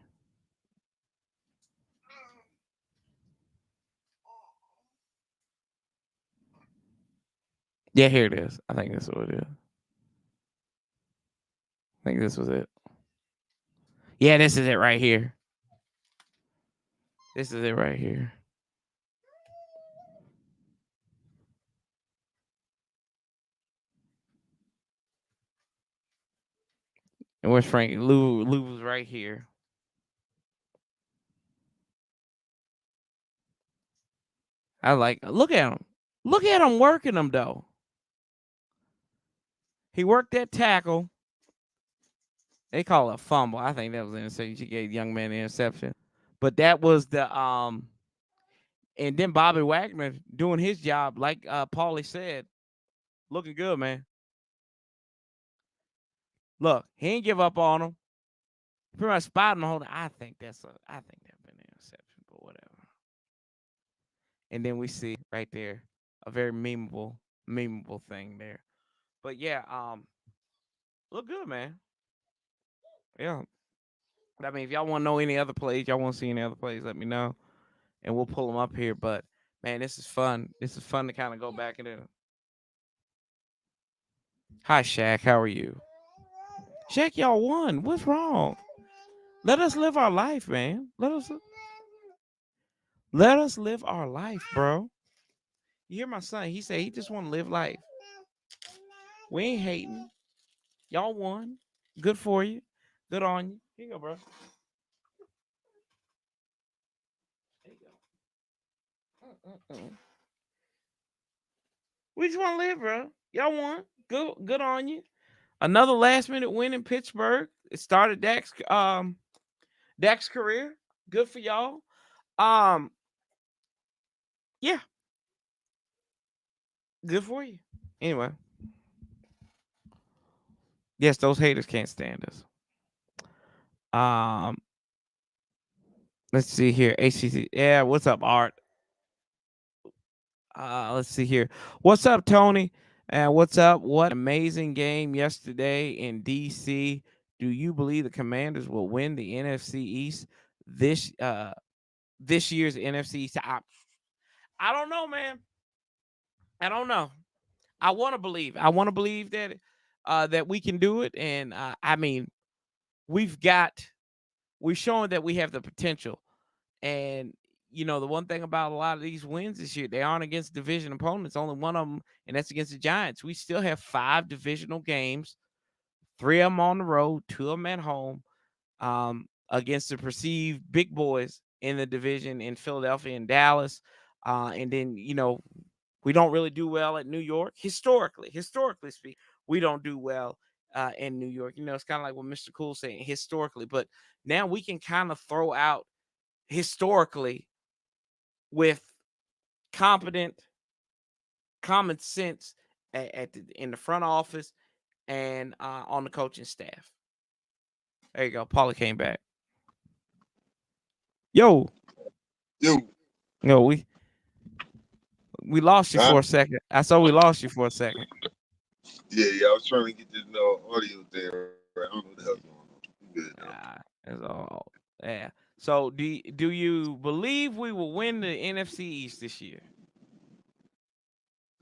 Yeah, here it is. I think this is what it is. I think this was it. Yeah, this is it right here. This is it right here. And where's Frankie? Lou was right here. I like look at him. Look at him working them though. He worked that tackle. They call it a fumble. I think that was an interception. She gave the young man the interception. But that was the and then Bobby Wagner doing his job, like Paulie said, looking good, man. Look, he ain't give up on him. Pretty much spotting the whole. I think that's been an interception, but whatever. And then we see right there a very memeable thing there. But yeah, look good, man. Yeah. I mean, if y'all want to know any other plays, y'all want to see any other plays, let me know, and we'll pull them up here. But man, this is fun. This is fun to kind of go back into. Hi, Shaq. How are you? Shaq, y'all won. What's wrong? Let us live our life, man. Let us live our life, bro. You hear my son? He said he just want to live life. We ain't hating. Y'all won. Good for you. Good on you. Here you go, bro. There you go. We just want to live, bro. Y'all won. Good on you. Another last minute win in Pittsburgh. It started Dak's career. Good for y'all. Um, yeah, good for you. Anyway, yes, those haters can't stand us. Um, let's see here. ACC. Yeah, what's up, Art? Let's see here. What's up, Tony? And what's up? What amazing game yesterday in DC. Do you believe the Commanders will win the NFC East this this year's NFC East? I don't know, man. I don't know. I want to believe. I want to believe that that we can do it. And I mean, we've got we've shown that we have the potential. And you know, the one thing about a lot of these wins this year, they aren't against division opponents. Only one of them, and that's against the Giants. We still have 5 divisional games, 3 of them on the road, 2 of them at home, against the perceived big boys in the division in Philadelphia and Dallas. And then, you know, we don't really do well at New York historically speaking. We don't do well in New York. You know, it's kind of like what Mr. Cool saying historically, but now we can kind of throw out historically with competent common sense in the front office and on the coaching staff. There you go. Paulie came back. Yo, Yo, no, we lost you huh? for a second. I saw we lost you for a second. Yeah. I was trying to get this audio thing right. I don't know what the hell's going on. You good now? That's all. Yeah. So do you believe we will win the NFC East this year?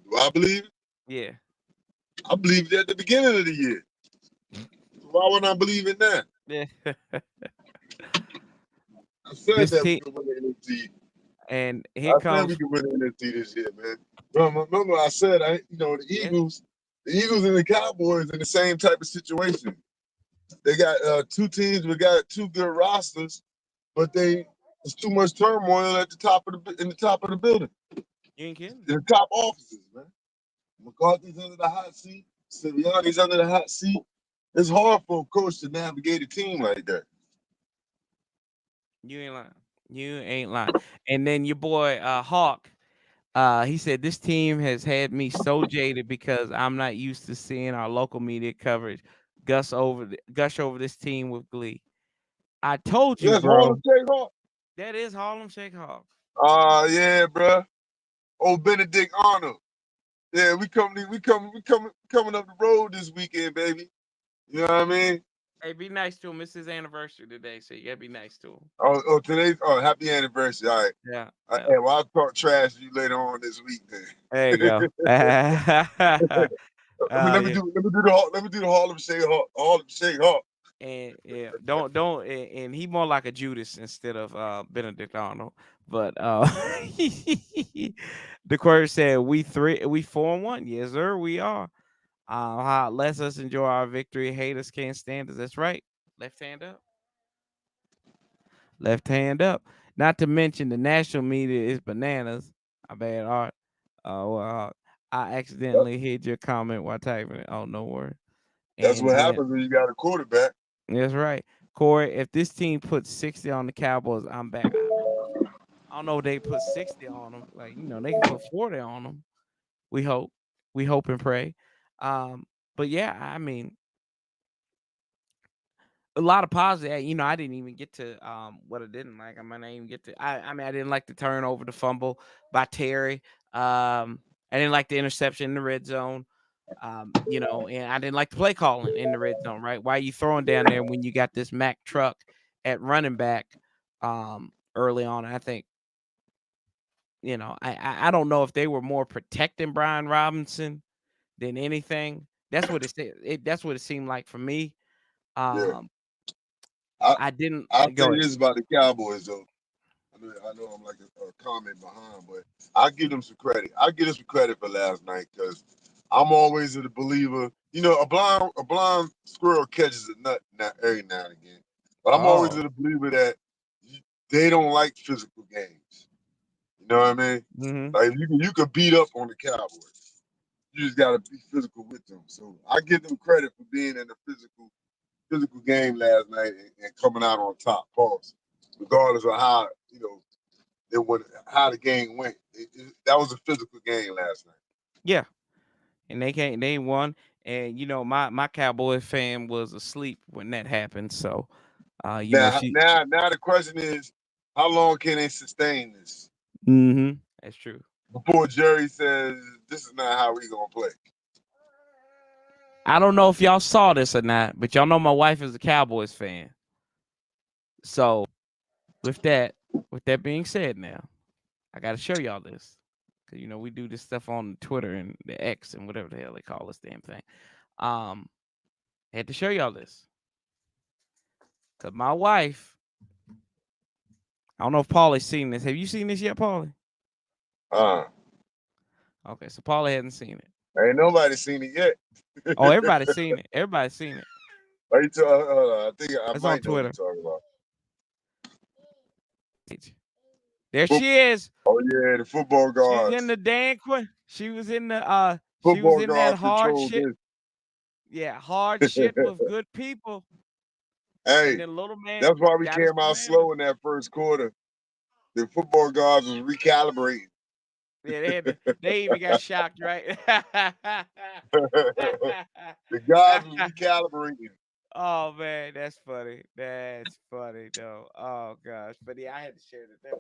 Do I believe it? Yeah. I believed it at the beginning of the year. Why would I believe it now? Yeah. I said This that we team could win the NFC. and here I said we comes could win the NFC this year, man. Remember I said the yeah. Eagles and the Cowboys in the same type of situation. They got 2 teams. We got 2 good rosters, but there's too much turmoil at the top of the building, You ain't kidding. in the top offices, man. McCarthy's under the hot seat. Sirianni's under the hot seat. It's hard for a coach to navigate a team like that. You ain't lying. You ain't lying. And then your boy Hawk, he said this team has had me so jaded because I'm not used to seeing our local media coverage gush over this team with glee. I told you, Yes, Harlem bro. Shake Hawk. That is Harlem Shake Hawk. Yeah, bro. Old Benedict Arnold. Yeah, we coming up the road this weekend, baby. You know what I mean? Hey, be nice to him. It's his anniversary today, so you gotta be nice to him. Today's happy anniversary. All right. Yeah, yeah. Yeah, well, I'll talk trash to you later on this week There you then. go. Yeah. Let me do the Harlem Shake Hawk. And yeah, don't and he more like a Judas instead of Benedict Arnold. But the query said we 4-1. Yes, sir, we are. Lets us enjoy our victory. Haters can't stand us. That's right. Left hand up. Left hand up. Not to mention the national media is bananas. I bad art. Well, I That- accidentally hit your comment while typing it. Oh, no word. That's And what then happens when you got a quarterback. that's right, Corey. If this team puts 60 on the Cowboys, I'm back. I don't know if they put 60 on them. Like they can put 40 on them. We hope. We hope and pray. Um, but yeah, I mean, a lot of positive. I didn't even get to what I didn't like. I might not even get to. I mean, I didn't like the turnover, the fumble by Terry. I didn't like the interception in the red zone. And I didn't like the play calling in the red zone. Right? Why are you throwing down there when you got this Mack truck at running back early on? I think I don't know if they were more protecting Brian Robinson than anything. That's what that's what it seemed like for me. Yeah. Um, I I didn't I'll go say ahead. this about the Cowboys though. I know I'm like a comment behind, but I give them some credit. I give them some credit for last night because I'm always a believer. A blind squirrel catches a nut every now and again, but I'm always Oh. a believer that they don't like physical games. You know what I mean? Mhm. Like you could beat up on the Cowboys. You just gotta be physical with them. So I give them credit for being in a physical game last night and coming out on top. Pause. Regardless of how how the game went. That was a physical game last night. Yeah, and they won, and my Cowboy fan was asleep when that happened. So, Now, she. now, now the question is, how long can they sustain this Mhm. That's true. before Jerry says this is not how we gonna play? I don't know if y'all saw this or not, but y'all know my wife is a Cowboys fan. So, with that, being said, now I got to show y'all this because we do this stuff on Twitter and the X and whatever the hell they call this damn thing. Um, I had to show y'all this because my wife. I don't know if Paulie's seen this. Have you seen this yet, Paulie? Uh, Okay, so Paulie hasn't seen it. Ain't nobody seen it yet. Oh, everybody's seen it. Everybody's seen it. Are you I think I It's on might know what you're Twitter. talking about. There Foot- she is. oh yeah, the football She's in guards. the Dan Quinn. She was in the she was Football in that guards hard control shit. Yeah, hard this. shit with good people. And Hey, then little man that's why we got his came out slow commandments. in that first quarter. The football guards was recalibrating. Yeah, they even got shocked, right? The guys was recalibrating. Oh man, that's funny. That's funny though. Oh gosh. But yeah, I had to share that.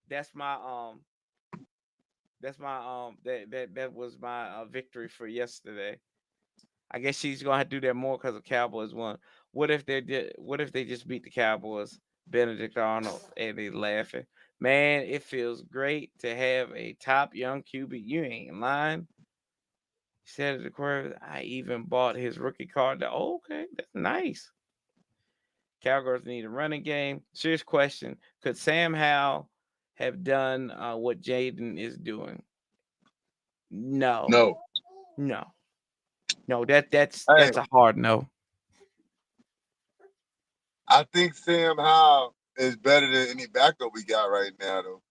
That's my that was my victory for yesterday. I guess she's gonna have to do that more because the Cowboys won. What if they did? What if they just beat the Cowboys? Benedict Arnold and they laughing. Man, it feels great to have a top young QB. You ain't lying. Said it the Aquarius. I even bought his rookie card. Oh, okay, that's nice. Cowgirls need a running game. Serious question: could Sam Howell have done what Jaden is doing? No, No. no, no. That's Hey, a hard no. I think Sam Howell is better than any backup we got right now, though.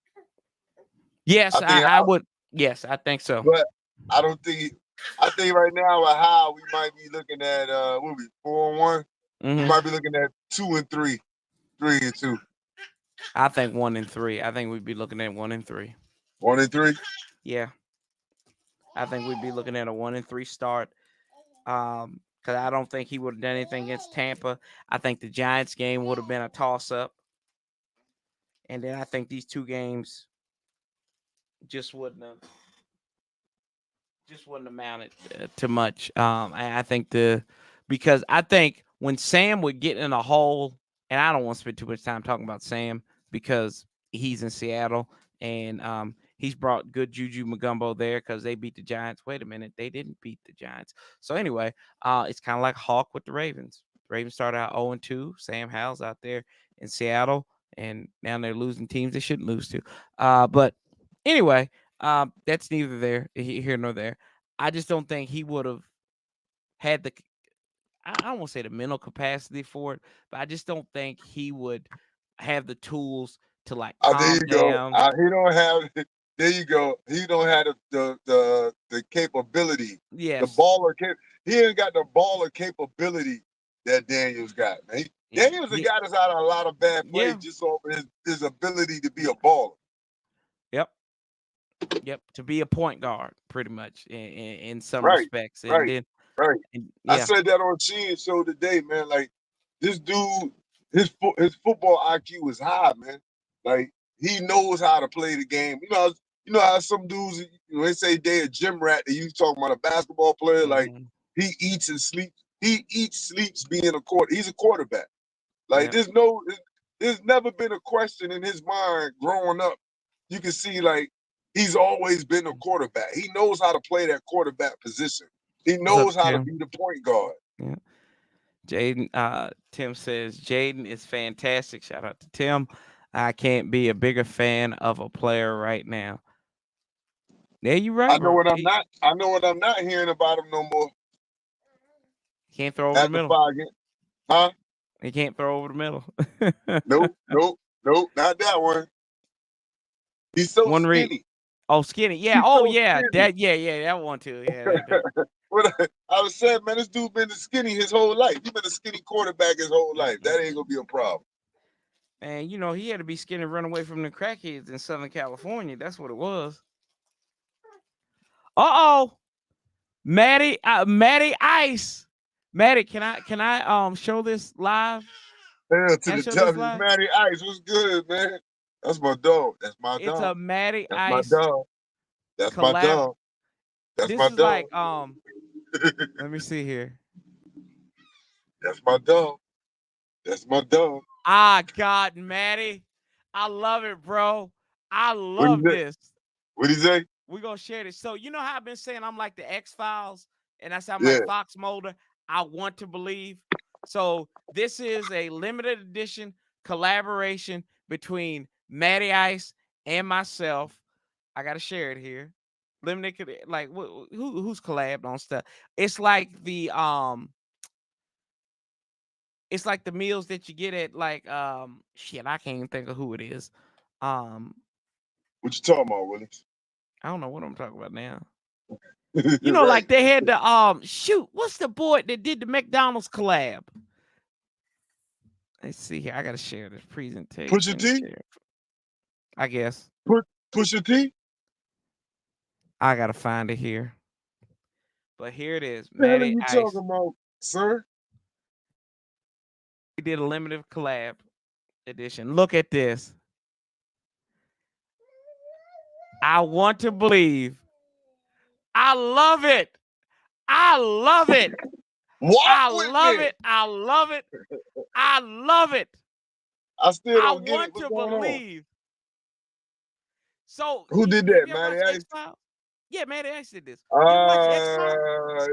Yes, I think, I would. Yes, I think so. but I don't think. I think right now with Howell, we might be looking at what we 4-1. We Hmm. might be looking at 2-3, 3-2, I think 1-3. I think we'd be looking at 1-3. 1-3. Yeah, I think we'd be looking at a 1-3 start. Because I don't think he would have done anything against Tampa. I think the Giants game would have been a toss up, and then I think these two games just wouldn't have amounted to much. I think because I think when Sam would get in a hole, and I don't want to spend too much time talking about Sam because he's in Seattle and he's brought good Juju Magumbo there because they beat the Giants. Wait a minute, they didn't beat the Giants. So anyway, it's kind of like Hawk with the Ravens. The Ravens started out 0-2. Sam Howell's out there in Seattle, and now they're losing teams they shouldn't lose to. But anyway, that's neither here nor there. I just don't think he would have had the. I don't want to say the mental capacity for it, but I just don't think he would have the tools to like There calm you go. down. He don't have. There you go. He don't have the capability, the Yes. baller He ain't got the baller capability that Daniels got, man. Daniels has got us out of a lot of bad plays Yeah. just over his ability to be a baller. Yep. Yep. To be a point guard, pretty much in some Right, respects, and right, then right. I yeah. said that on Chin's show today, man. Like this dude, his football IQ is high, man. Like he knows how to play the game. You know how some dudes, they say they a gym rat. They you talking about a basketball player, like Mhm. he eats and sleeps. He eats, sleeps being a He's a quarterback. Like Yep. there's never been a question in his mind growing up. You can see like he's always been a quarterback. He knows how to play that quarterback position. He What's up, knows how to Tim? be the point guard. Yeah. Jaden, Tim says Jaden is fantastic. Shout out to Tim. I can't be a bigger fan of a player right now. Yeah, you right, I know bro. what I'm not. I know what I'm not hearing about him no more. Can't throw over the At the middle. 5 game, huh? He can't throw over the middle. Nope, nope, nope, not that one. He's so One read. skinny. Oh, skinny. Yeah. He's Oh, so yeah. skinny. Yeah. That one too. Yeah. That. I was saying, man, this dude been skinny his whole life. He been a skinny quarterback his whole life. That ain't gonna be a problem. And he had to be skinny to run away from the crackheads in Southern California. That's what it was. Uh-oh. Maddie Ice. Maddie, can I show this live? Hell to Can I the show this W. live? Matty Ice, what's good, man? That's my dog. That's my It's dog. a Maddie That's my Ice dog. That's my collab. dog. That's This my is dog. like let me see here. That's my dog. That's my dog. Ah, God, Maddie. I love it, bro. I What he love say? this. What he say? We're gonna share this. So you know how I've been saying I'm like the X-Files, and I say I'm Yeah. like Fox Mulder. I want to believe. So this is a limited edition collaboration between Matty Ice and myself. I gotta share it here. Limited, like who's collabed on stuff? It's like it's like the meals that you get at like shit. I can't even think of who it is. Um, What you talking about, Willis? I don't know what I'm talking about now. Right. Like they had the shoot, what's the boy that did the McDonald's collab? Let's see here. I gotta share this Pusha presentation. T? Share. I guess. Pusha T? I gotta find it here. But here it is. The hell are Matty you Ice. talking about, sir? He did a limited collab edition. Look at this. I want to believe. I love it. I love it. Walk I with love me. it. I love it. I love it. I still I don't get it. want What's to going on? believe. So Who did have that, you ever Matty watched X Ice? Files? Yeah, Matty Ice did this. You ever watch X Files?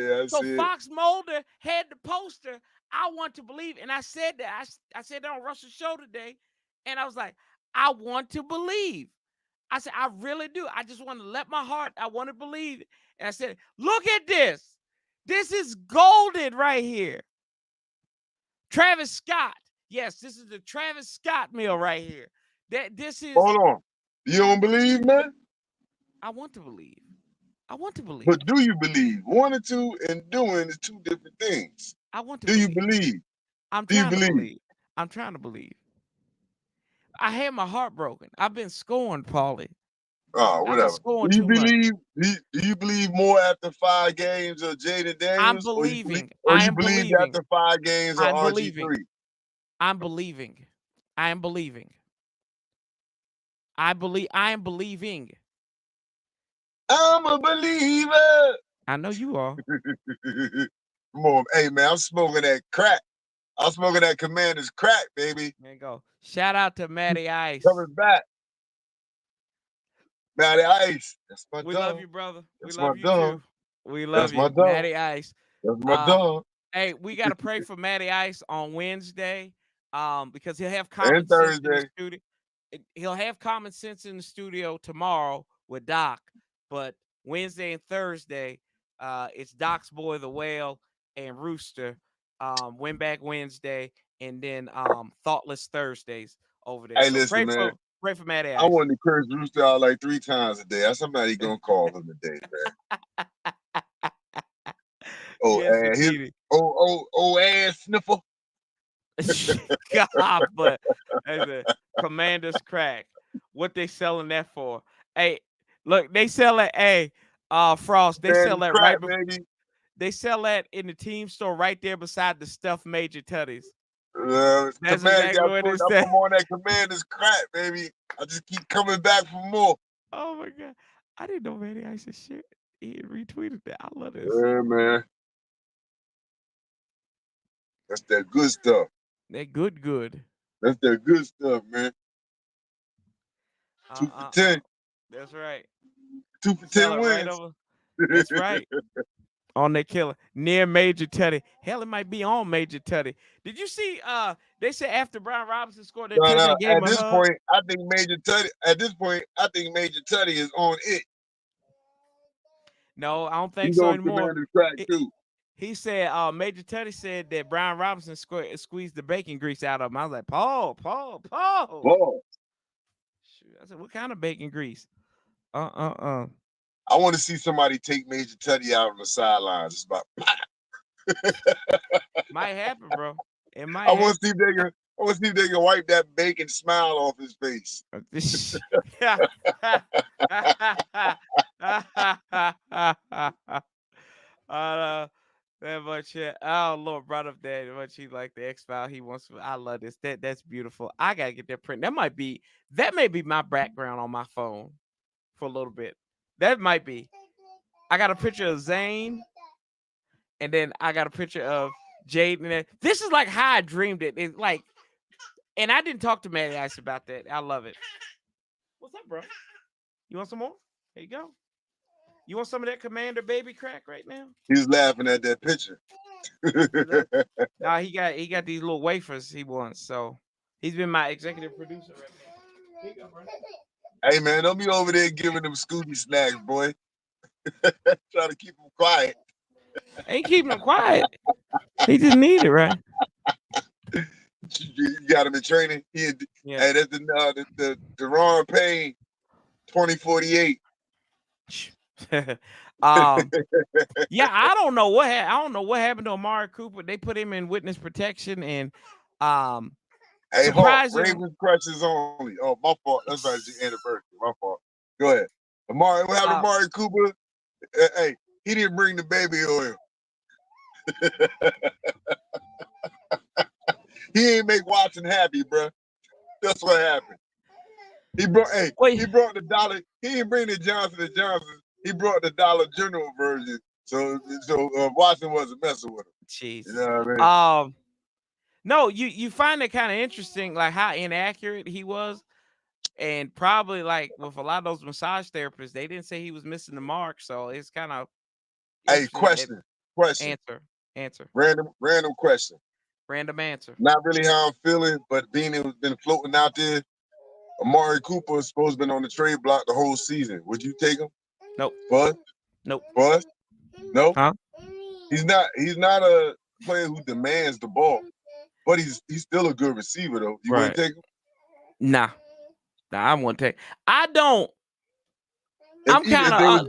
Yeah. I So see it. Fox Mulder had the poster. I want to believe, and I said that. I said that on Russell's show today, and I was like, I want to believe. I said, I really do. I just want to let my heart. I want to believe. And I said, look at this. This is golden right here. Travis Scott. Yes, this is the Travis Scott meal right here. This is. Hold on. You don't believe, man? I want to believe. I want to believe. But do you believe? Wanting to and doing is two different things. I want to Do you believe. believe? I'm Do you trying to believe? believe. I'm trying to believe. I had my heart broken. I've been scorned, Paulie. Oh, I've been whatever. scorned Do you too much. believe? Do you believe more after 5 games of Jaden I'm Daniels, believing. or I you am believe believing. after 5 games of I'm believing. RG3? I'm believing. I am believing. I am believing. I'm a believer. I know you are. Come on, hey man, I'm smoking that crack. I'm smoking that Commander's crack, baby. There you go. Shout out to Matty Ice. Coming back. Matty Ice. That's my We dog. love you, brother. That's We my love you dog. too. We That's love my you, dog. Matty Ice. That's my dog. Hey, we got to pray for Matty Ice on Wednesday, because he'll have And common sense in the Thursday. studio. He'll have common sense in the studio tomorrow with Doc. But Wednesday and Thursday, it's Doc's Boy the Whale and Rooster. Win back Wednesday, and then Thoughtless Thursdays over there. Hey, So listen, man. pray for Matty I Ice. wanted to curse Rooster out like 3 times a day. That's somebody gonna call him today, man. Oh, Yes, his indeed. ass sniffer. God, but as a Commander's crack, what they selling that for? Hey, look, they sell it. Hey, Frost, they Man, sell it's that crack, right. baby. They sell that in the team store right there beside the stuffed Major Tutties. That's Command exactly got what put it up. said. I'm on that Commander's crack, baby. I just keep coming back for more. Oh my god, I didn't know Matty Ice shit. He retweeted that. I love this. Yeah, man. That's that good stuff. That good. That's that good stuff, man. 2 for 10. That's right. 2 for Sell 10 it right wins. over. That's right. On that killer near Major Teddy. Hell, it might be on Major Teddy. Did you see? They said after Brian Robinson scored that touchdown, No. gave him At a this hug. point, I think Major Tutty. At this point, I think Major Tutty is on it. No, I don't think He's so on anymore. Commander's crack He, too. he said, Major Teddy said that Brian Robinson squeezed the bacon grease out of him. I was like, Paul. Ball. Shoot. I said, what kind of bacon grease? I want to see somebody take Major Tutty out on the sidelines. It's about. Might happen, bro. It might I happen. want to see if they can. I want to see if they can wipe that bacon smile off his face. That much shit. Oh Lord, brought up that much he like the X File. He wants. I love this. That's beautiful. I gotta get that print. That may be my background on my phone for a little bit. That might be. I got a picture of Zane, and then I got a picture of Jaden. This is like how I dreamed it. It's like, and I didn't talk to Matty Ice about that. I love it. What's up, bro? You want some more? Here you go. You want some of that Commander baby crack right now? He's laughing at that picture. Nah, he got these little wafers he wants. So he's been my executive producer right now. Here you go, bro. Hey man, don't be over there giving them Scooby snacks, boy. Try to keep them quiet. Ain't keeping him quiet. He just need it, right? You got him in training. Hey, that's the Deron Payne 2048. Yeah, I don't know what happened to Amari Cooper. They put him in witness protection and Hey, surprising. Ravens crushes only. Oh, my fault. That's right. It's your anniversary. My fault. Go ahead. What happened to Amari Cooper? Hey, he didn't bring the baby oil. He ain't make Watson happy, bro. That's what happened. He brought the dollar. He didn't bring the Johnson & Johnson. He brought the Dollar General version. So Watson wasn't messing with him. Jeez. You know what I mean? No, you find it kind of interesting, like how inaccurate he was, and probably like with a lot of those massage therapists, they didn't say he was missing the mark, so it's kind of. Hey, question. Answer. Random question. Random answer. Not really how I'm feeling, but being it was been floating out there. Amari Cooper is supposed to be on the trade block the whole season. Would you take him? Nope. Buzz? Nope. Buzz? No? Huh? He's not a player who demands the ball. But he's still a good receiver though. You wouldn't take him? Nah, I wouldn't take. I don't. I'm kind of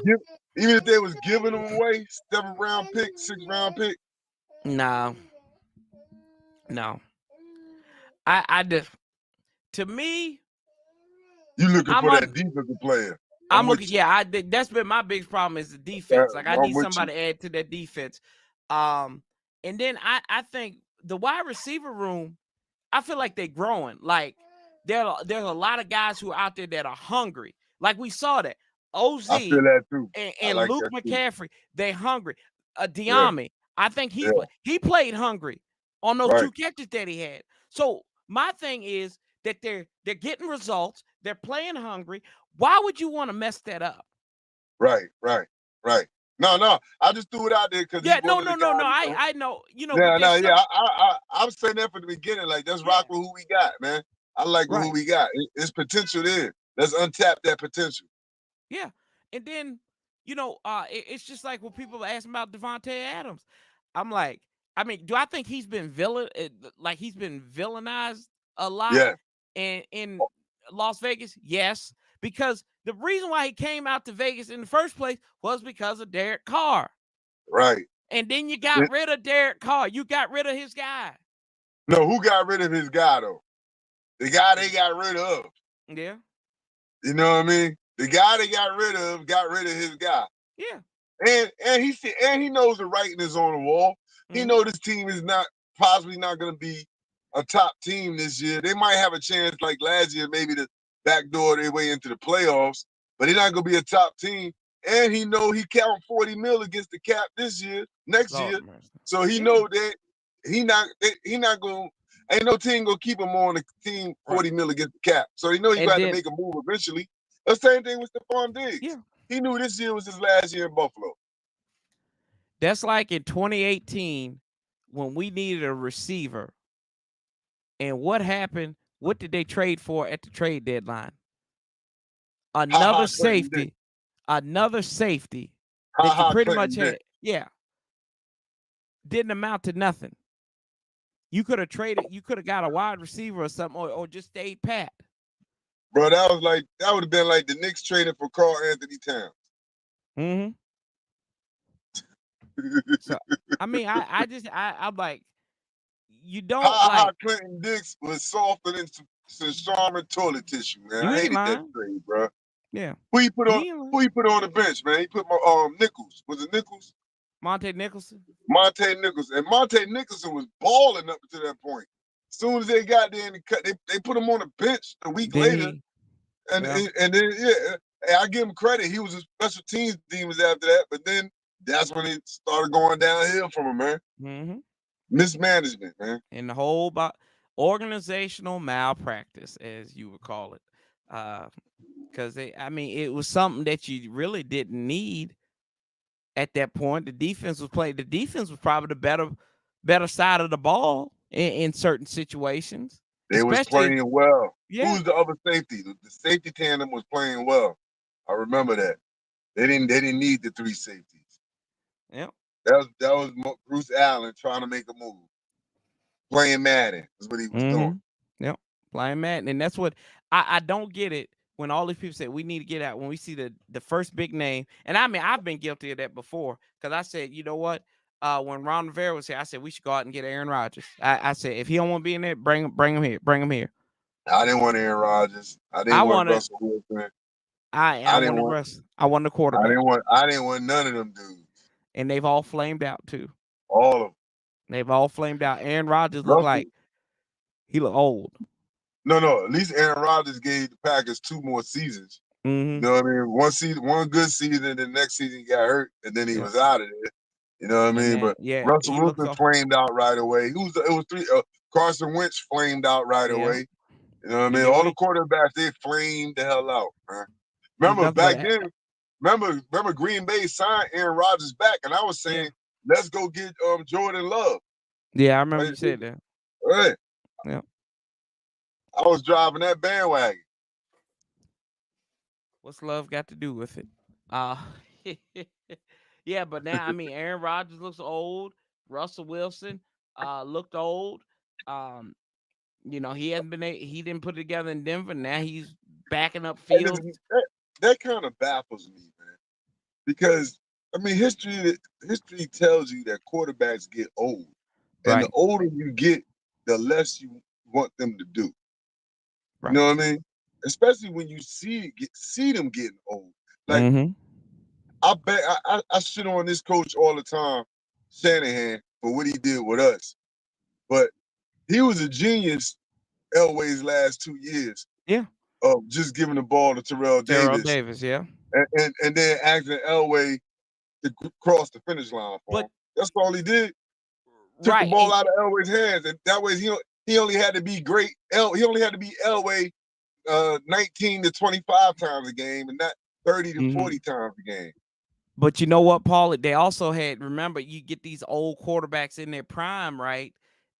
even if they was giving him away, 7th round pick, 6th round pick. No. I just, to me, you looking for that defensive player. I'm looking. Yeah, that's been my biggest problem is the defense. Like I need somebody to add to that defense. And then I think the wide receiver room, I feel like they're growing. Like there's a lot of guys who are out there that are hungry. Like we saw that OZ I feel that too. and like Luke McCaffrey, they're hungry. Diami, yeah. I think he played hungry on those 2 catches that he had. So my thing is that they're getting results. They're playing hungry. Why would you want to mess that up? Right. No. I just threw it out there because no. I know. I'm saying that from the beginning. Like let's rock with who we got, man. I like who we got. It's potential there. Let's untap that potential. Yeah, and then it's just like when people ask about Devontae Adams. I'm like, I mean, do I think he's been he's been villainized a lot Yeah, in Las Vegas? Yes, because the reason why he came out to Vegas in the first place was because of Derek Carr. right. And then you got rid of Derek Carr. You got rid of his guy. No, who got rid of his guy though? The guy they got rid of. Yeah. You know what I mean? The guy they got rid of his guy. Yeah. And he knows the writing is on the wall. He know this team is possibly not going to be a top team this year. They might have a chance like last year, maybe to backdoor their way into the playoffs, but they're not going to be a top team. And he know he count 40 mil against the cap next year. So he know that he not going. Ain't no team gonna keep him on the team 40 mil against the cap. So he know he got to make a move eventually. The same thing with Stephon Diggs. Yeah. He knew this year was his last year in Buffalo. That's like in 2018 when we needed a receiver. And what happened? What did they trade for at the trade deadline? Another safety. Another safety that you pretty much had. Yeah. Didn't amount to nothing. You could have traded. You could have got a wide receiver or something, or just stayed pat. Bro, that would have been like the Knicks trading for Karl Anthony Towns. Mm-hmm. So, I mean, I'm like, you don't like Clinton Dix was softer than some Charmin toilet tissue, man. I hated that trade, bro. Yeah. Who you put on the bench, man? He put my Nichols. Was it Nichols? Monte Nicholson. And Monte Nicholson was balling up to that point. As soon as they got there and they put him on the bench a week later. And then I give him credit. He was a special teams demons after that, but then that's when it started going downhill from him, man. Mm-hmm. Mismanagement, man. And the whole organizational malpractice, as you would call it. Because it was something that you really didn't need at that point. The defense was probably the better side of the ball in certain situations. They was playing well. Yeah. Who's the other safety? The safety tandem was playing well. I remember that. They didn't need the three safeties. Yeah. That was Bruce Allen trying to make a move. Playing Madden is what he was doing. Yep. Playing Madden. And that's what I don't get it when all these people say we need to get out when we see the first big name. And I mean, I've been guilty of that before because I said, you know what? When Ron Rivera was here, I said we should go out and get Aaron Rodgers. I said if he don't want to be in there, bring him here. Bring him here. I didn't want Aaron Rodgers. I didn't want Russell Wilson. I wanted the quarterback. I didn't want none of them dudes. And they've all flamed out too. All of them. They've all flamed out. Aaron Rodgers looked like he looked old. No. At least Aaron Rodgers gave the Packers 2 more seasons. Mm-hmm. You know what I mean? One good season, and the next season he got hurt, and then he was out of there. You know what I mean? But Russell Wilson flamed out right away. It was 3. Carson Wentz flamed out right away. You know what I mean? All the quarterbacks, they flamed the hell out, man. Remember back then? Remember Green Bay signed Aaron Rodgers back, and I was saying, let's go get Jordan Love. Yeah, I remember you said that. Right. Yeah. I was driving that bandwagon. What's Love got to do with it? Yeah, but now I mean Aaron Rodgers looks old. Russell Wilson looked old. He didn't put it together in Denver. Now he's backing up field. That kind of baffles me, man. Because I mean, history tells you that quarterbacks get old, and the older you get, the less you want them to do. Right. You know what I mean? Especially when you see them getting old. Like I bet I shit on this coach all the time, Shanahan, for what he did with us, but he was a genius. Elway's last 2 years, of just giving the ball to Terrell Davis, and then asking Elway to cross the finish line for him. That's all he did. Took the ball out of Elway's hands, and that way he only had to be great. He only had to be Elway 19 to 25 times a game, and not 30 to 40 times a game. But you know what, Paul? They also had, remember, you get these old quarterbacks in their prime, right?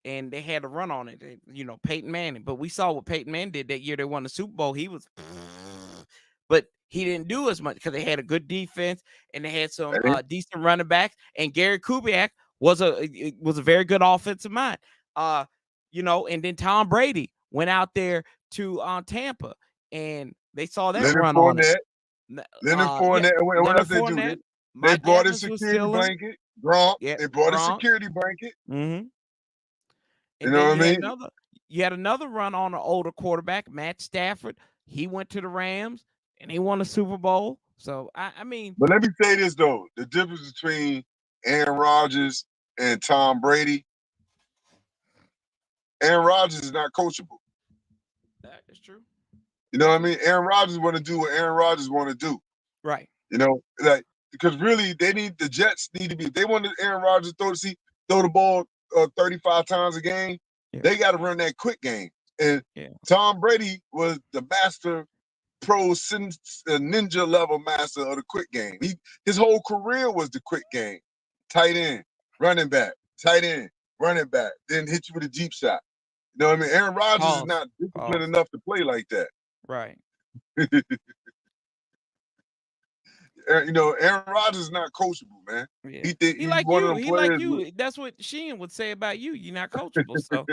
And they had to run on it. Peyton Manning. But we saw what Peyton Manning did that year they won the Super Bowl. He was, but he didn't do as much because they had a good defense and they had some Hey, decent running backs. And Gary Kubiak was a very good offensive mind. And then Tom Brady went out there to Tampa, and they saw that Leonard run on him. Fournette, Leonard Yeah, Fournette, and what Leonard else they do? Fournette, They Mike brought a Evans was security still in. blanket. Gronk, Yeah, they brought a Gronk. security blanket. Mm-hmm. You And know then what I mean? you had another run on an older quarterback, Matt Stafford. He went to the Rams and he won a Super Bowl. So I mean, But let me say this though: the difference between Aaron Rodgers and Tom Brady. Aaron Rodgers is not coachable. that is true. You know what I mean? Aaron Rodgers want to do what Aaron Rodgers want to do. Right. You know, like because really the Jets need to be. If they wanted Aaron Rodgers to throw the ball 35 times a game, Yeah. they got to run that quick game. And Yeah. Tom Brady was the master ninja level master of the quick game. His whole career was the quick game. Tight end, running back, tight end, running back, then hit you with a deep shot. You know what I mean? Aaron Rodgers is not disciplined enough to play like that. Right. Aaron Rodgers is not coachable, man. Yeah. He's one of them He like players. you. That's what Sheehan would say about you. You're not coachable. So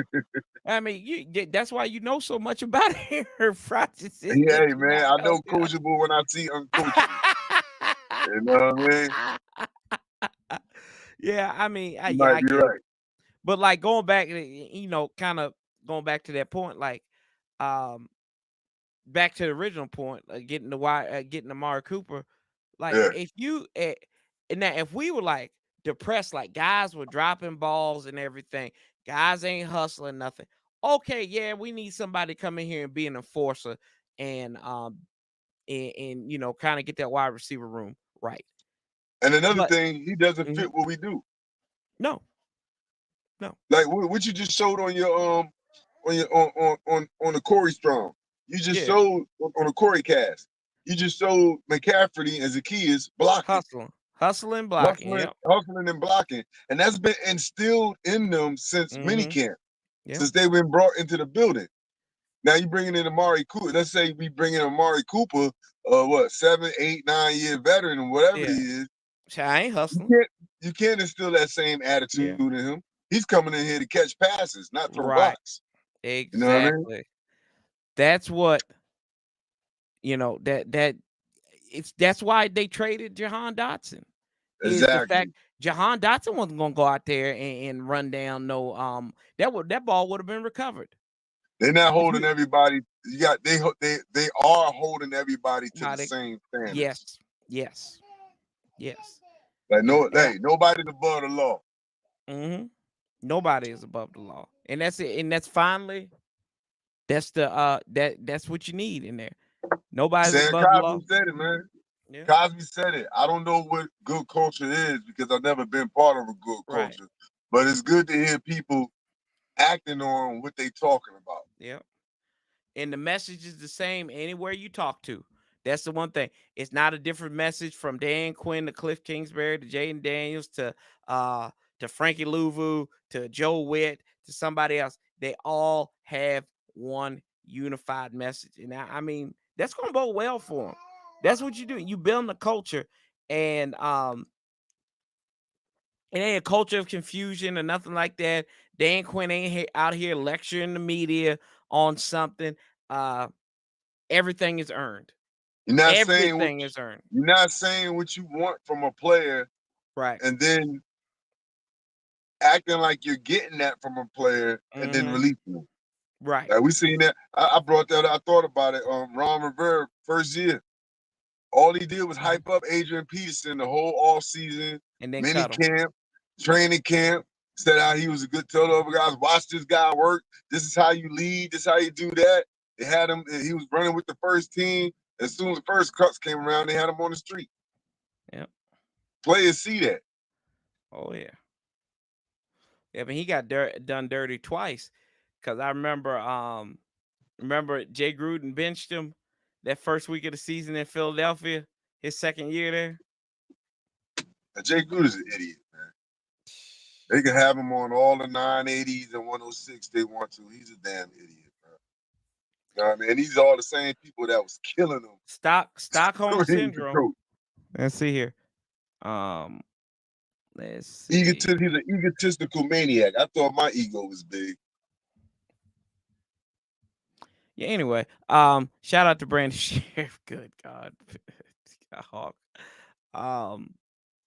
I mean, that's why you know so much about Aaron Rodgers. Hey, man, I know coachable when I see uncoachable. You know what I mean? Yeah, I mean, I You might be get right. it. But like going back, kind of going back to that point, like, back to the original point, getting Amari Cooper, like Yeah. if you and now if we were like depressed, like guys were dropping balls and everything, guys ain't hustling nothing. Okay, yeah, we need somebody to come in here and be an enforcer and kind of get that wide receiver room right. And another thing, he doesn't Mhm. fit what we do. No. Like what you just showed on your on the Corey Strong. You just showed on the Corey cast. You just showed McCaffrey and Zacchaeus blocking. Hustling, blocking. Hustling and blocking. And that's been instilled in them since minicamp. Yep. Since they've been brought into the building. Now you bringing in Amari Cooper. Let's say we bring in Amari Cooper, 7, 8, 9 year veteran or whatever he is. I ain't hustling. You can't instill that same attitude in him. He's coming in here to catch passes, not throw blocks. Exactly. You know what I mean? That's what that's why they traded Jahan Dotson. Is the fact Jahan Dotson wasn't gonna go out there and run down no that ball would have been recovered. They're not holding everybody. They are holding everybody to the same standards. Yes. Like nobody's above the law. Nobody is above the law, and that's it. And that's finally that's the that's what you need in there. Nobody's above the law. Cosby said it, man. Yeah. Cosby said it. I don't know what good culture is because I've never been part of a good culture, but it's good to hear people acting on what they talking about. Yep. And the message is the same anywhere you talk to. That's the one thing. It's not a different message from Dan Quinn to Cliff Kingsbury to Jaden Daniels to Frankie Louvu to Joe Witt to somebody else. They all have one unified message. And I mean, that's going to bode well for them. That's what you do. You build a culture, and it ain't a culture of confusion or nothing like that. Dan Quinn ain't out here lecturing the media on something. Everything is earned. You're not Everything is earned. You're not saying what you want from a player, right? And then acting like you're getting that from a player, and then releasing them. Right. Like we seen that. I brought that. I thought about it. Ron Rivera first year, all he did was hype up Adrian Peterson the whole off season, and then mini camp, training camp. Said how he was a good. Tell the other guys, watch this guy work. This is how you lead. This is how you do that. They had him. He was running with the first team. As soon as the first cuts came around, they had him on the street. Yep. Players see that. Oh yeah. Yeah, but he got done dirty twice. Cause I remember Jay Gruden benched him that first week of the season in Philadelphia, his second year there. Jay Gruden is an idiot, man. They can have him on all the 980s and 106 they want to. He's a damn idiot, bro. You know what I mean? And these are all the same people that was killing them Stockholm when he was the syndrome. coach. Let's see here. Um, let's see. He's an egotistical maniac. I thought my ego was big. Yeah. Anyway, shout out to Brandon Sheriff. Good God, Hawk. Um,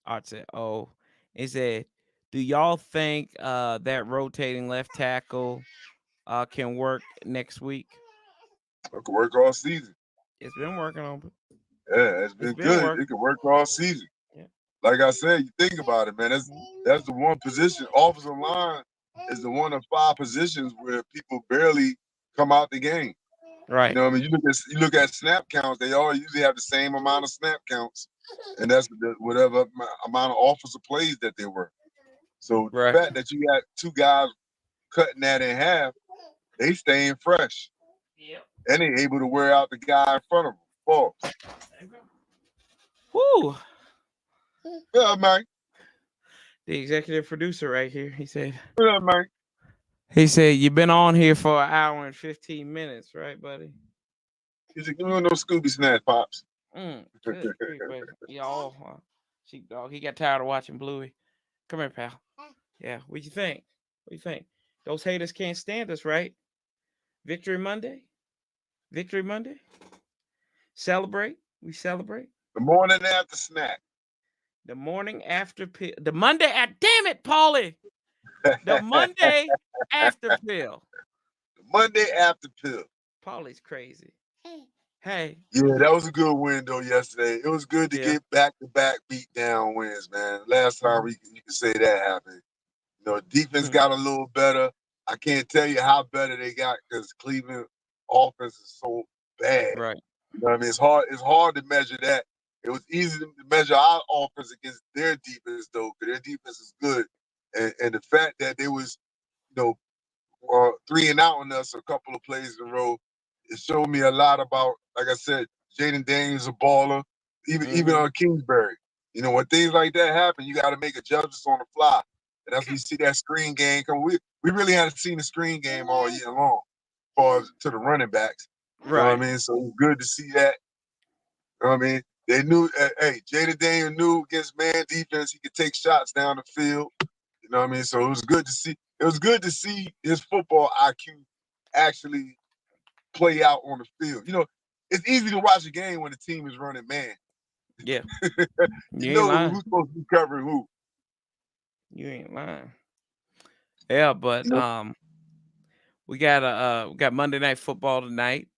Art said, "Oh, it said, do y'all think that rotating left tackle can work next week? It could work all season. It's been working on, but Yeah, it's it's been been good. working. It could work all season. Yeah. Like I said, you think about it, man. That's the one position. Offensive line is the one of 5 positions where people barely come out the game. You Right. know what I mean? You look at snap counts. They all usually have the same amount of snap counts, and that's whatever amount of offensive plays that they were. So the Right. fact that you got 2 guys cutting that in half, they staying fresh, Yep. and they able to wear out the guy in front of them. Pause. Woo. Yeah, man. The executive producer right here. Yeah, man. He said, you've been on here for an hour and 15 minutes, right, buddy? He said, "Give me one of those Scooby snacks, pops." Good grief, buddy. Y'all, sheepdog. He got tired of watching Bluey. Come here, pal. Yeah, what you think? What you think? Those haters can't stand us, right? Victory Monday? Victory Monday? Celebrate? We celebrate? The morning after snack. The morning after pill. The Monday at damn it, Paulie. The Monday after pill. The Monday after pill. Paulie's crazy. Hey. Yeah, that was a good win though yesterday. It was good to Yeah. get back-to-back beat down wins, man. Last time you could say that happened. You know, defense got a little better. I can't tell you how better they got because Cleveland offense is so bad. Right. You know what I mean? It's hard to measure that. It was easy to measure our offense against their defense though, because their defense is good. And the fact that they was, you know, 3 and out on us a couple of plays in a row, it showed me a lot about, like I said, Jaden Daniels a baller, even on Kingsbury. You know, when things like that happen, you got to make adjustments on the fly. And as we see that screen game come, we really haven't seen the screen game all year long, as far as to the running backs. You know what I mean? So it's good to see that. You know what I mean? They knew, hey, Jaden Daniels knew against man defense he could take shots down the field. You know what I mean? So it was good to see. It was good to see his football IQ actually play out on the field. You know, it's easy to watch a game when the team is running man. Yeah. You know who's supposed to be covering who. You ain't lying. Yeah, but You know? we got Monday Night Football tonight.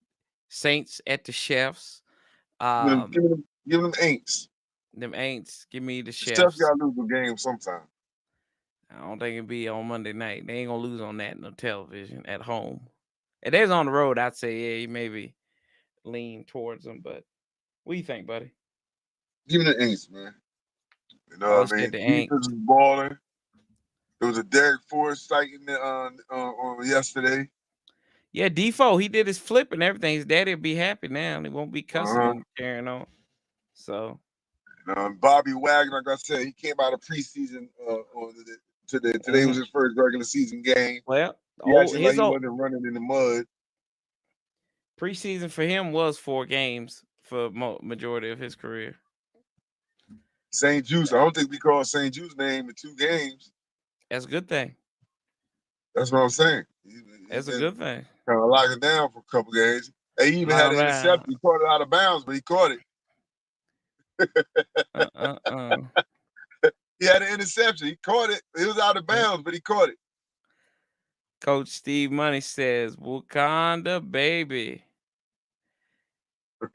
Saints at the Chefs. Give them ain'ts. Them ain'ts. Give me the The Chefs. Chefs got to lose the game sometime. I don't think it'll be on Monday night. They ain't gonna lose on that no television at home. If they was on the road, I'd say yeah, you maybe lean towards them. But what do you think, buddy? Give me the ain'ts, man. You know what I mean? The Defense is balling. There was a Derek Forrest sighting on yesterday. Yeah, Defoe, he did his flip and everything. His daddy'll be happy now. He won't be cussing and carrying on. So Bobby Wagner, like I said, he came out of preseason today was his first regular season game. Well, he actually like he wasn't running in the mud. Preseason for him was 4 games for majority of his career. St. Juice, I don't think we called St. Juice name in 2 games. That's a good thing. That's what I'm saying. That's a good thing. Kind of locked it down for a couple games. He even had an interception. He caught it out of bounds, but he caught it. He had an interception. He caught it. It was out of bounds, but he caught it. Coach Steve Money says, Wakanda, baby.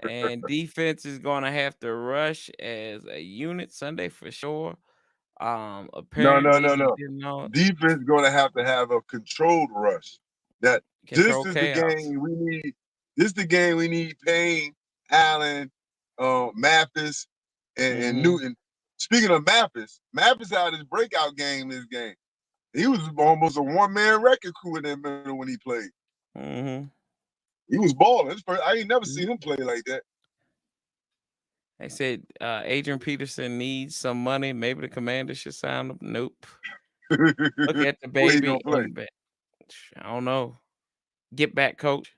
And defense is going to have to rush as a unit Sunday for sure. Apparently, no. Defense going to have a controlled rush. This is the game we need. This is the game we need Payne, Allen, Mathis, and Newton. Speaking of Mathis had his breakout game this game. He was almost a one-man wrecking crew in that middle when he played. He was balling. I ain't never seen him play like that. They said Adrian Peterson needs some money. Maybe the Commanders should sign him. Nope. Look at the baby. I don't know. Get back, coach.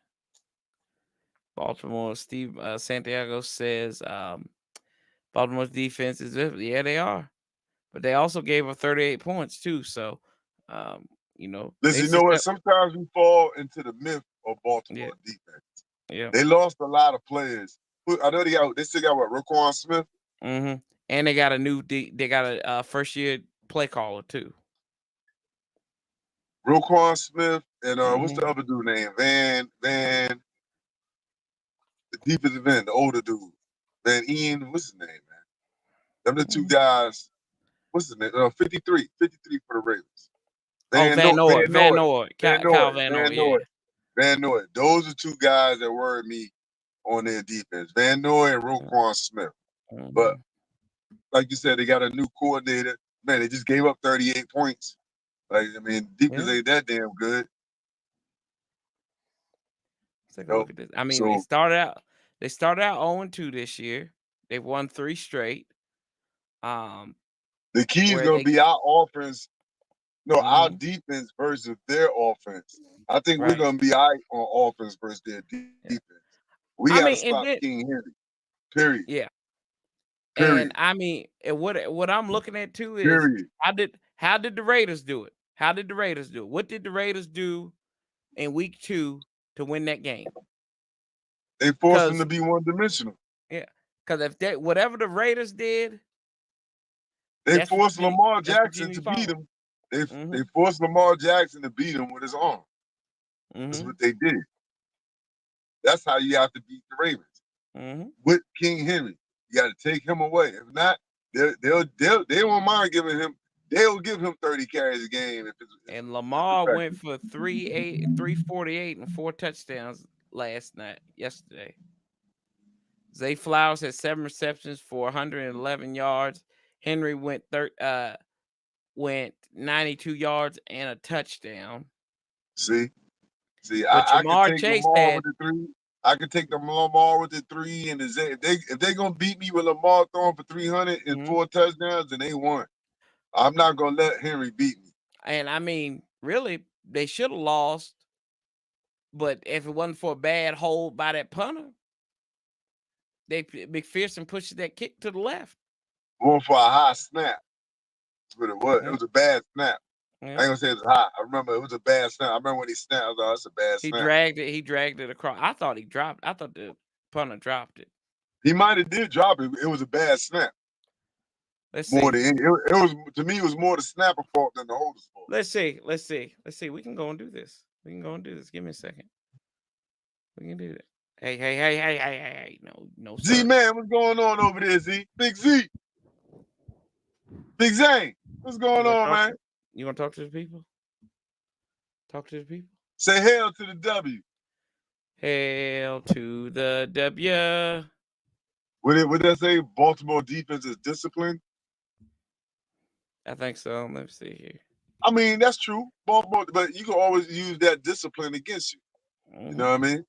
Baltimore. Steve Santiago says Baltimore's defense is yeah, they are, but they also gave up 38 points too. So, they Listen, you know what? suscept- Sometimes we fall into the myth of yeah, Baltimore defense. yeah. They lost a lot of players. I know they still got what, Roquan Smith? Mm-hmm. And they got a they got a first year play caller too. Roquan Smith and what's Mm-hmm. the other dude name? Van, the defensive end, the older dude. Van Ian, what's his name, man? Them the two Mm-hmm. guys. What's his name? 53 for the Ravens. Oh, Van Van Noy, Noy, Van Van Noy, Noy, Van Noy, Kyle Van Noy, Van yeah. Noy, Van Noy. Those are two guys that worry me on their defense. Van Noy and Roquan Smith. But Mm-hmm. like you said, they got a new coordinator. Man, they just gave up 38 points. Like, I mean, defense Yeah. ain't that damn good. Let's take a You know? look at this. I mean, So they started out 0-2 this year. They've won 3 straight. Um, the key is where gonna they be our offense, no, our mm-hmm. defense versus their offense. I think we're Right. gonna be all right on offense versus their Yeah. defense. We I gotta mean, and stop then King Henry. Period. yeah. And Period. I mean, and what I'm looking at too is Period. how did the Raiders do it? How did the Raiders do it? What did the Raiders do in week 2 to win that game? They forced them Cuz to be one dimensional. yeah, cuz if they whatever the Raiders did, They forced Lamar that's what Jackson Jimmy to beat followed. him. They Mhm. forced Lamar Jackson to beat him with his arm. That's Mhm. what they did. That's how you have to beat the Ravens. Mhm. With King Henry. You got to take him away. If not, they won't mind giving him. They'll give him 30 carries a game if it's And Lamar went effective. for 348 and 4 touchdowns yesterday. Zay Flowers had 7 receptions for 111 yards. Henry went 92 yards and a touchdown. See, But I could Jamar take Chase Lamar had with the 3. I could take the Lamar with the 3 and the Zay. If they gonna beat me with Lamar throwing for 300 and mhm. 4 touchdowns, then they won. I'm not gonna let Henry beat me. And I mean, really, they should have lost. But if it wasn't for a bad hold by that punter, McPherson pushes that kick to the left. Going for a high snap. That's what it was. It Yeah. was a bad snap. I Yeah. ain't gonna say it was high. I remember it was a bad snap. I remember when he snapped. I was like, that's a bad snap. He dragged it across. I thought the punter dropped it. He might have did drop it. It was a bad snap. Let's More see. than it was to me. It was more the snapper fault than the holder's fault. Let's see. We can go and do this. Give me a second. We can do that. Hey. No, Z sir. man, what's going on over there, Z? Big Z, Big Zane, what's You going gonna on, talk man? to you gonna talk to the people? Talk to the people. Say hell to the W. Hail to the W. Would that say Baltimore defense is disciplined? I think so. Let me see here. I mean, that's true. Baltimore, but you can always use that discipline against you. You know what I mean?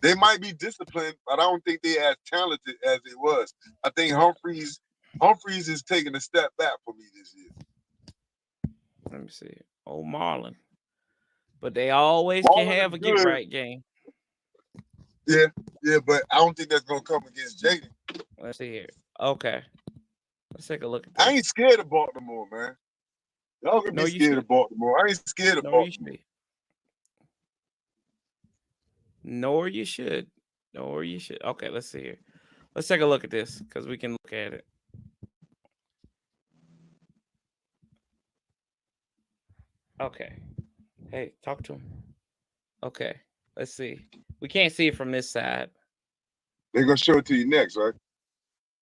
They might be disciplined, but I don't think they're as talented as it was. I think Humphreys is taking a step back for me this year. Let me see. Oh, Marlon. But they always can Marlon have is a get good. right game. Yeah, but I don't think that's gonna come against Jaden. Let's see here. Okay. Let's take a look at I ain't this. scared of Baltimore, man. Y'all can be No, you scared of should. Baltimore. I ain't scared of No, you Baltimore. should. Nor you should. Nor you should. Okay, let's see here. Let's take a look at this because we can look at it. Okay. Hey, talk to him. Okay. Let's see. We can't see it from this side. They're gonna show it to you next, right?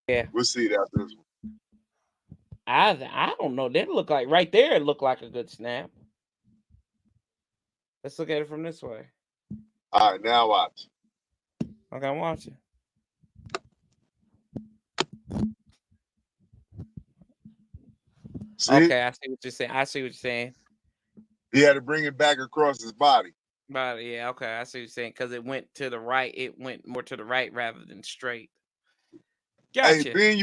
Yeah. We'll see it after this one. I don't know. That look like right there. It looked like a good snap. Let's look at it from this way. All right, now watch. Okay, I'm watching. See? Okay, I see what you're saying. He had to bring it back across his body. But yeah, okay, I see what you're saying because it went to the right. It went more to the right rather than straight. Hey, Gotcha. being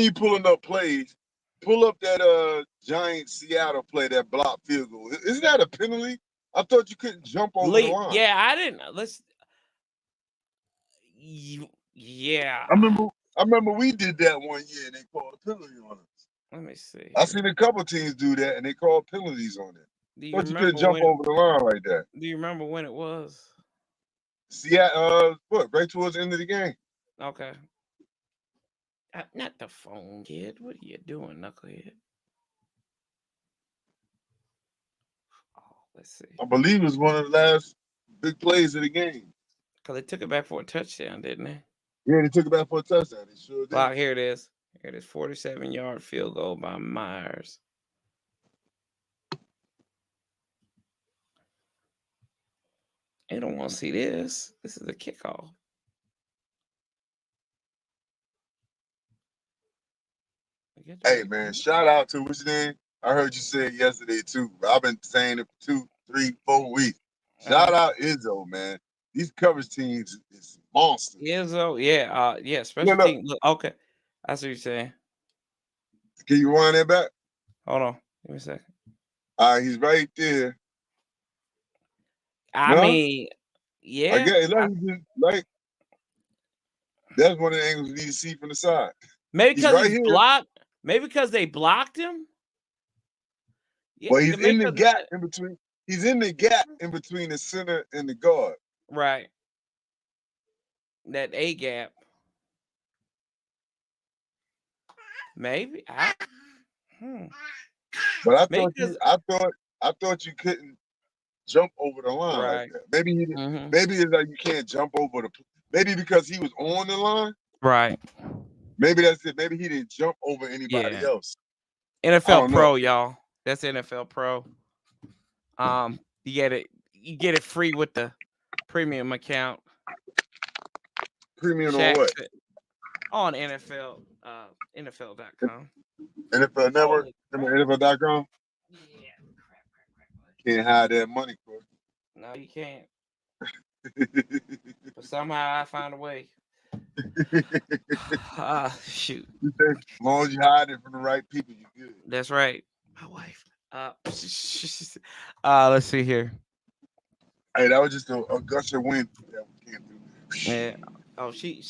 you pulling up plays, pull up that Giant Seattle play, that block field goal. Isn't that a penalty? I thought you couldn't jump over the line. Yeah, I didn't. Yeah. I remember we did that one year and they called a penalty on us. Let me see I here. seen a couple teams do that and they called penalties on it. Do you But you couldn't remember jump when? over the line like that. Do you remember when it was? See, what, right towards the end of the game. Okay. Not the phone, kid. What are you doing, knucklehead? Oh, let's see. I believe it was one of the last big plays of the game. Because they took it back for a touchdown, didn't they? Yeah, they took it back for a touchdown. They sure Well, did. here it is. Here it is. 47-yard field goal by Myers. They don't want to see this. This is a kickoff. Hey man, shout out to what's your name? I heard you say it yesterday too. I've been saying it for 2, 3, 4 weeks. Shout out Izzo, man. These coverage teams is monsters. Izzo, yeah, yeah, No, special no. team. Look, okay. That's what you're saying. Can you wind that back? Hold on. Give me a second. He's right there. I No? mean, I yeah. guess like that's one of the angles we need to see from the side. Maybe He's because right he's here. blocked. Maybe because they blocked him. Yeah, Well, he's maybe in the 'cause gap in between. He's in the gap in between the center and the guard. right. That A gap. Maybe. Hmm. But Maybe because I thought you couldn't jump over the line like right. that. Maybe he didn't. Mm-hmm. Maybe it's like you can't jump over the. Maybe because he was on the line. Right. Maybe that's it. Maybe he didn't jump over anybody Yeah. else. I NFL don't know. Pro, y'all. That's NFL Pro. You get it. You get it free with the premium account. Premium on Shaq what? said on NFL, NFL.com. NFL Network. Holy I mean, crap! NFL.com. Yeah, crap. Can't hide that money, Corey. No, you can't. But somehow I find a way. Shoot. As long as you hide it from the right people, you're good. That's right. My wife. Let's see here. Hey, that was just a gush of wind that we came through. Yeah. Oh, she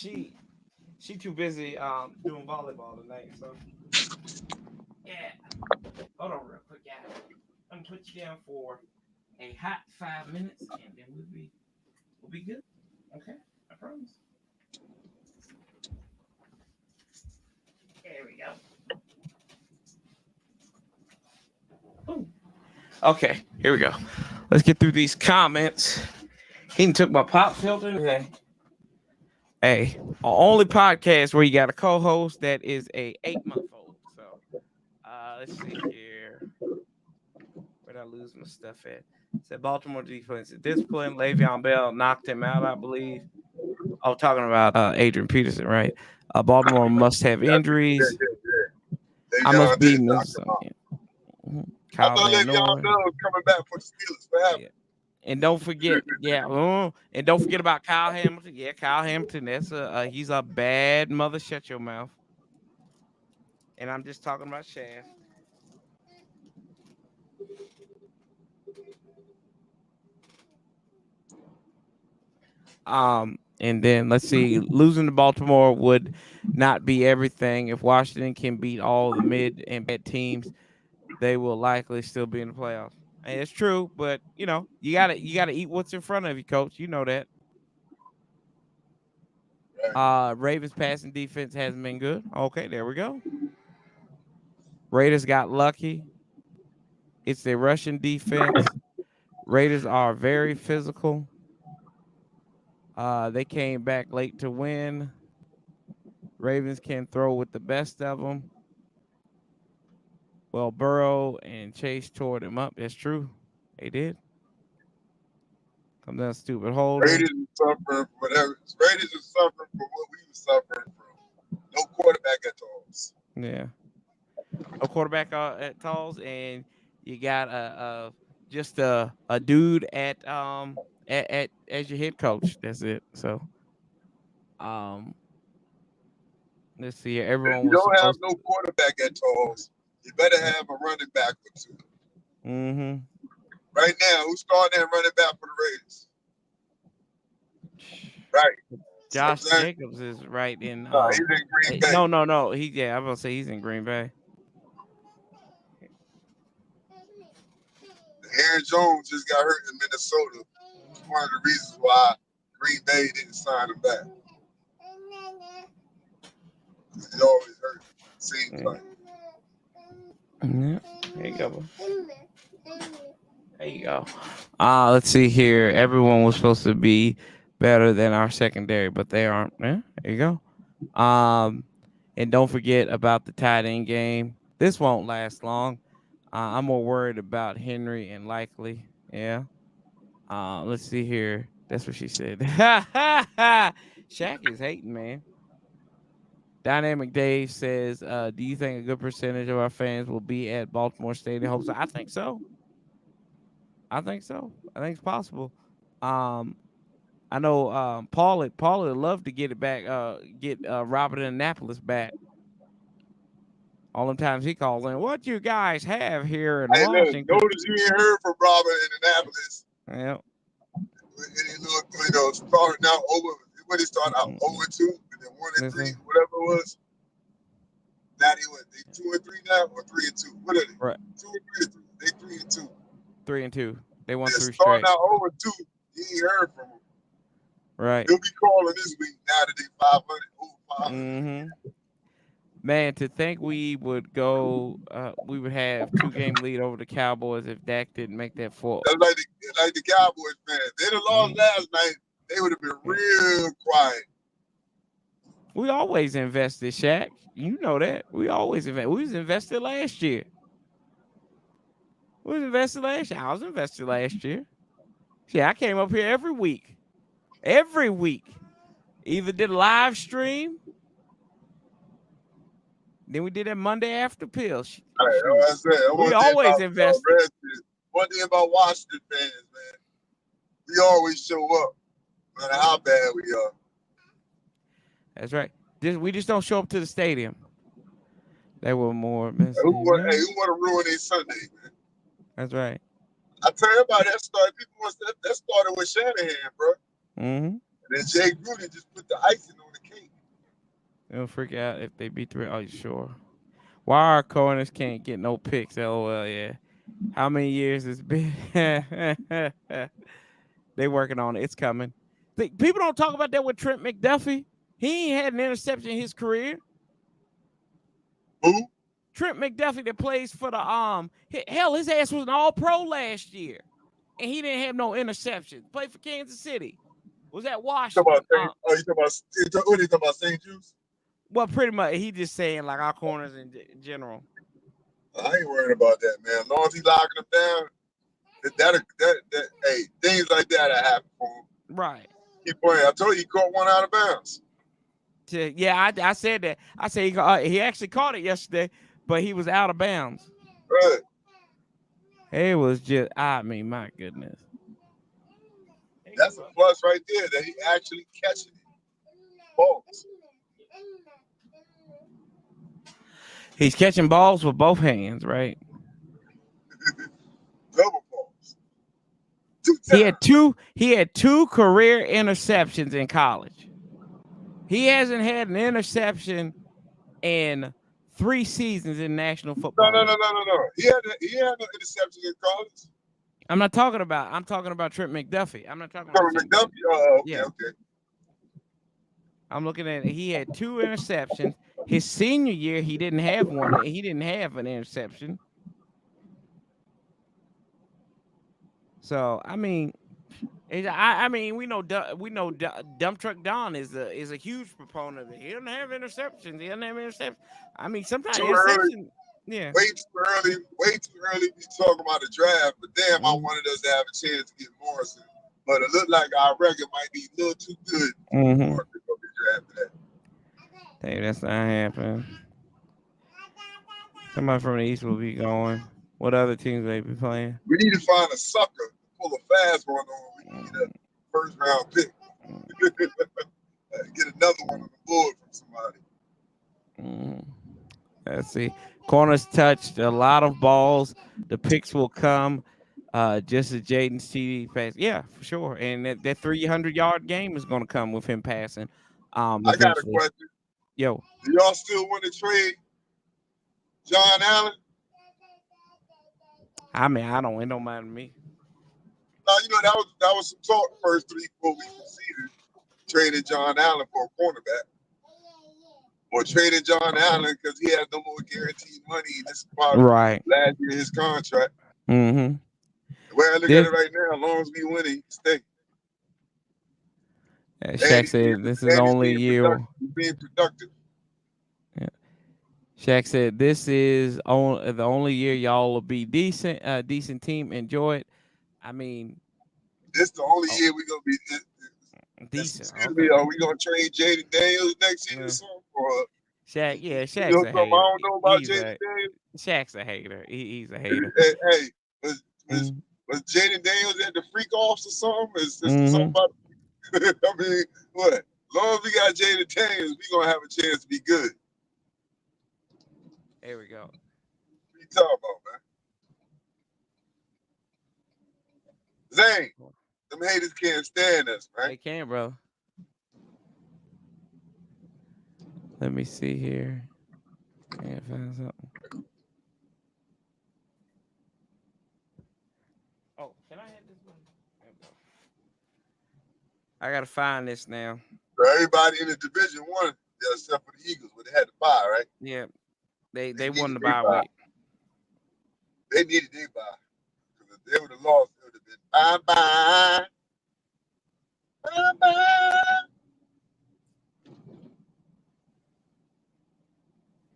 too busy doing volleyball tonight. So yeah. Hold on real quick, guys. I'm gonna put you down for a hot 5 minutes, and then we'll be good. Okay, I promise. There we go. Ooh. Okay, here we go. Let's get through these comments. He took my pop filter. Okay. Hey, only podcast where you got a co-host that is a 8-month-old. So, let's see here. Where'd I lose my stuff at? Said Baltimore defense is disciplined. Le'Veon Bell knocked him out, I believe. Oh, talking about Adrian Peterson, right? Baltimore must have injuries. I must Le'Veon be did knock missing. him out. I Kyle thought Van Le'Veon Bell Noren. was coming back for the Steelers. What happened? Yeah. And don't forget, and don't forget about Kyle Hamilton. Yeah, Kyle Hamilton. That's he's a bad mother. Shut your mouth. And I'm just talking about Shaft. And then let's see, losing to Baltimore would not be everything. If Washington can beat all the mid and bad teams, they will likely still be in the playoffs. And it's true, but you gotta eat what's in front of you, coach. You know that. Ravens passing defense hasn't been good. Okay, there we go. Raiders got lucky. It's their rushing defense. Raiders are very physical. They came back late to win. Ravens can throw with the best of them. Well, Burrow and Chase tore them up. That's true. They did. Come down, stupid holder. Raiders is suffering from whatever. Raiders is suffering from what we were suffering from. No quarterback at all. Yeah. No quarterback at Talls, and you got just a dude at as your head coach. That's it. So let's see here. If Everyone you was don't have supposed no quarterback at all, you better have a running back or two. to. Mm-hmm. Right now, who's starting at running back for the Raiders? Right. Josh Sometimes Jacobs is right in he's in Green Bay. no. I'm gonna say he's in Green Bay. Aaron Jones just got hurt in Minnesota. It's one of the reasons why Green Bay didn't sign him back. He always hurt. Seems like. Yeah. There you go. There you go. Let's see here. Everyone was supposed to be better than our secondary, but they aren't. Yeah, there you go. And don't forget about the tight end game. This won't last long. I'm more worried about Henry and Likely. Yeah. Let's see here. That's what she said. Shaq is hating, man. Dynamic Dave says, do you think a good percentage of our fans will be at Baltimore Stadium? Hope so. I think so. I think so. I think it's possible. Um, I know Paul would love to get it back, get Robert in Annapolis back. All them times he calls in, what you guys have here in Hey, look, Washington? notice you ain't heard from Robert in Annapolis. Yeah. Starting out over when he started out 0-2 and then 1-3, whatever it was. Now they 2-3 now or 3-2. What are they? Right. 2 or 3 or 3. They 3-2. 3-2. They won 3 starting straight. out 0-2. You ain't heard from him. Right. He'll be calling this week now that they 500 over 500. Mm-hmm. Man, to think we would go, we would have 2-game lead over the Cowboys if Dak didn't make that fall. That's like the Cowboys fans. They'd have lost last night. They would have been real quiet. We always invested, Shaq. You know that. We always invest. We was invested last year. I was invested last year. Yeah, I came up here every week. Every week. Either did a live stream. Then we did that Monday after pill. I said, we always invest. One thing about Washington fans, man, we always show up, no matter how bad we are. That's right. We just don't show up to the stadium. They were more. Who want to ruin their Sunday, man? That's right. I tell you about that story. That started with Shanahan, bro. Mm-hmm. And then Jay Gruden just put the icing on the cake. They'll freak out if they beat 3. Oh, you sure? Why our corners can't get no picks? LOL, yeah. How many years it's been? They working on it. It's coming. People don't talk about that with Trent McDuffie. He ain't had an interception in his career. Who? Trent McDuffie that plays for the hell, his ass was an All-Pro last year, and he didn't have no interceptions. Played for Kansas City. Was at Washington. You talking about St. Jude's? Well, pretty much. He just saying like our corners in general. I ain't worried about that, man. As long as he locking them down, hey, things like that happen for him. Right. Keep playing. I told you he caught one out of bounds. Yeah, I said that. I said he actually caught it yesterday, but he was out of bounds. Right. It was just, my goodness. That's a plus right there that he actually catching it. Balls. He's catching balls with both hands, right? Double balls. He had two career interceptions in college. He hasn't had an interception in 3 seasons in National Football. No. He had no interception in college. I'm talking about Trent McDuffie. I'm not talking about McDuffie. Oh, okay, okay. I'm looking at it. He had 2 interceptions. His senior year, he didn't have one. He didn't have an interception. So we know Dump Truck Don is a huge proponent of it. He doesn't have interceptions. Sometimes interceptions. Yeah. Way too early. We talking about the draft, but damn, I wanted us to have a chance to get Morrison. But it looked like our record might be a little too good for Morrison to be drafted. Hey, that's not happening. Somebody from the East will be going. What other teams they be playing? We need to find a sucker to pull a fast one on. We need a first round pick. Get another one on the board from somebody. Let's see. Corners touched a lot of balls. The picks will come. Just as Jaden's TD pass, yeah, for sure. And that 300-yard game is going to come with him passing, I got a eventually. question. Yo, Do y'all still want to trade John Allen? I mean, I don't. It don't matter to me. Now you know that was some talk the first 3-4 weeks of the season. Trading John Allen for a cornerback, or trading John Allen because he has no more guaranteed money. This is probably Right. last year his contract. Mm-hmm. The way I look at This it right now, as long as we win, he can stay. And Shaq said this is he's only a being year. productive. He's being productive. Yeah. Shaq said this is the only year y'all will be decent, decent team. Enjoy it. I mean, This the only oh, year we're gonna be. decent. Excuse Okay. me, are we gonna trade Jaden Daniels next year or Yeah. something? Or you Shaq's know a something I hater. don't know about He's Jaden a Daniels? Shaq's a hater. He's a hater. Hey, was was Mm-hmm. was Jaden Daniels at the freak offs or something? Is something Mm-hmm. about? I mean, what? As long as we got Jaden Daniels, we gonna have a chance to be good. There we go. What you talking about, man? Zane, them haters can't stand us, man. They can, bro. Let me see here. Can't find something. Oh, can I have this one? There we go. I gotta find this now. So everybody in the Division 1, except for the Eagles, where they had to buy, right? Yeah, They they won needed the they bye buy. week. They needed they buy. Because if they would have lost, it would have been bye bye. Bye bye.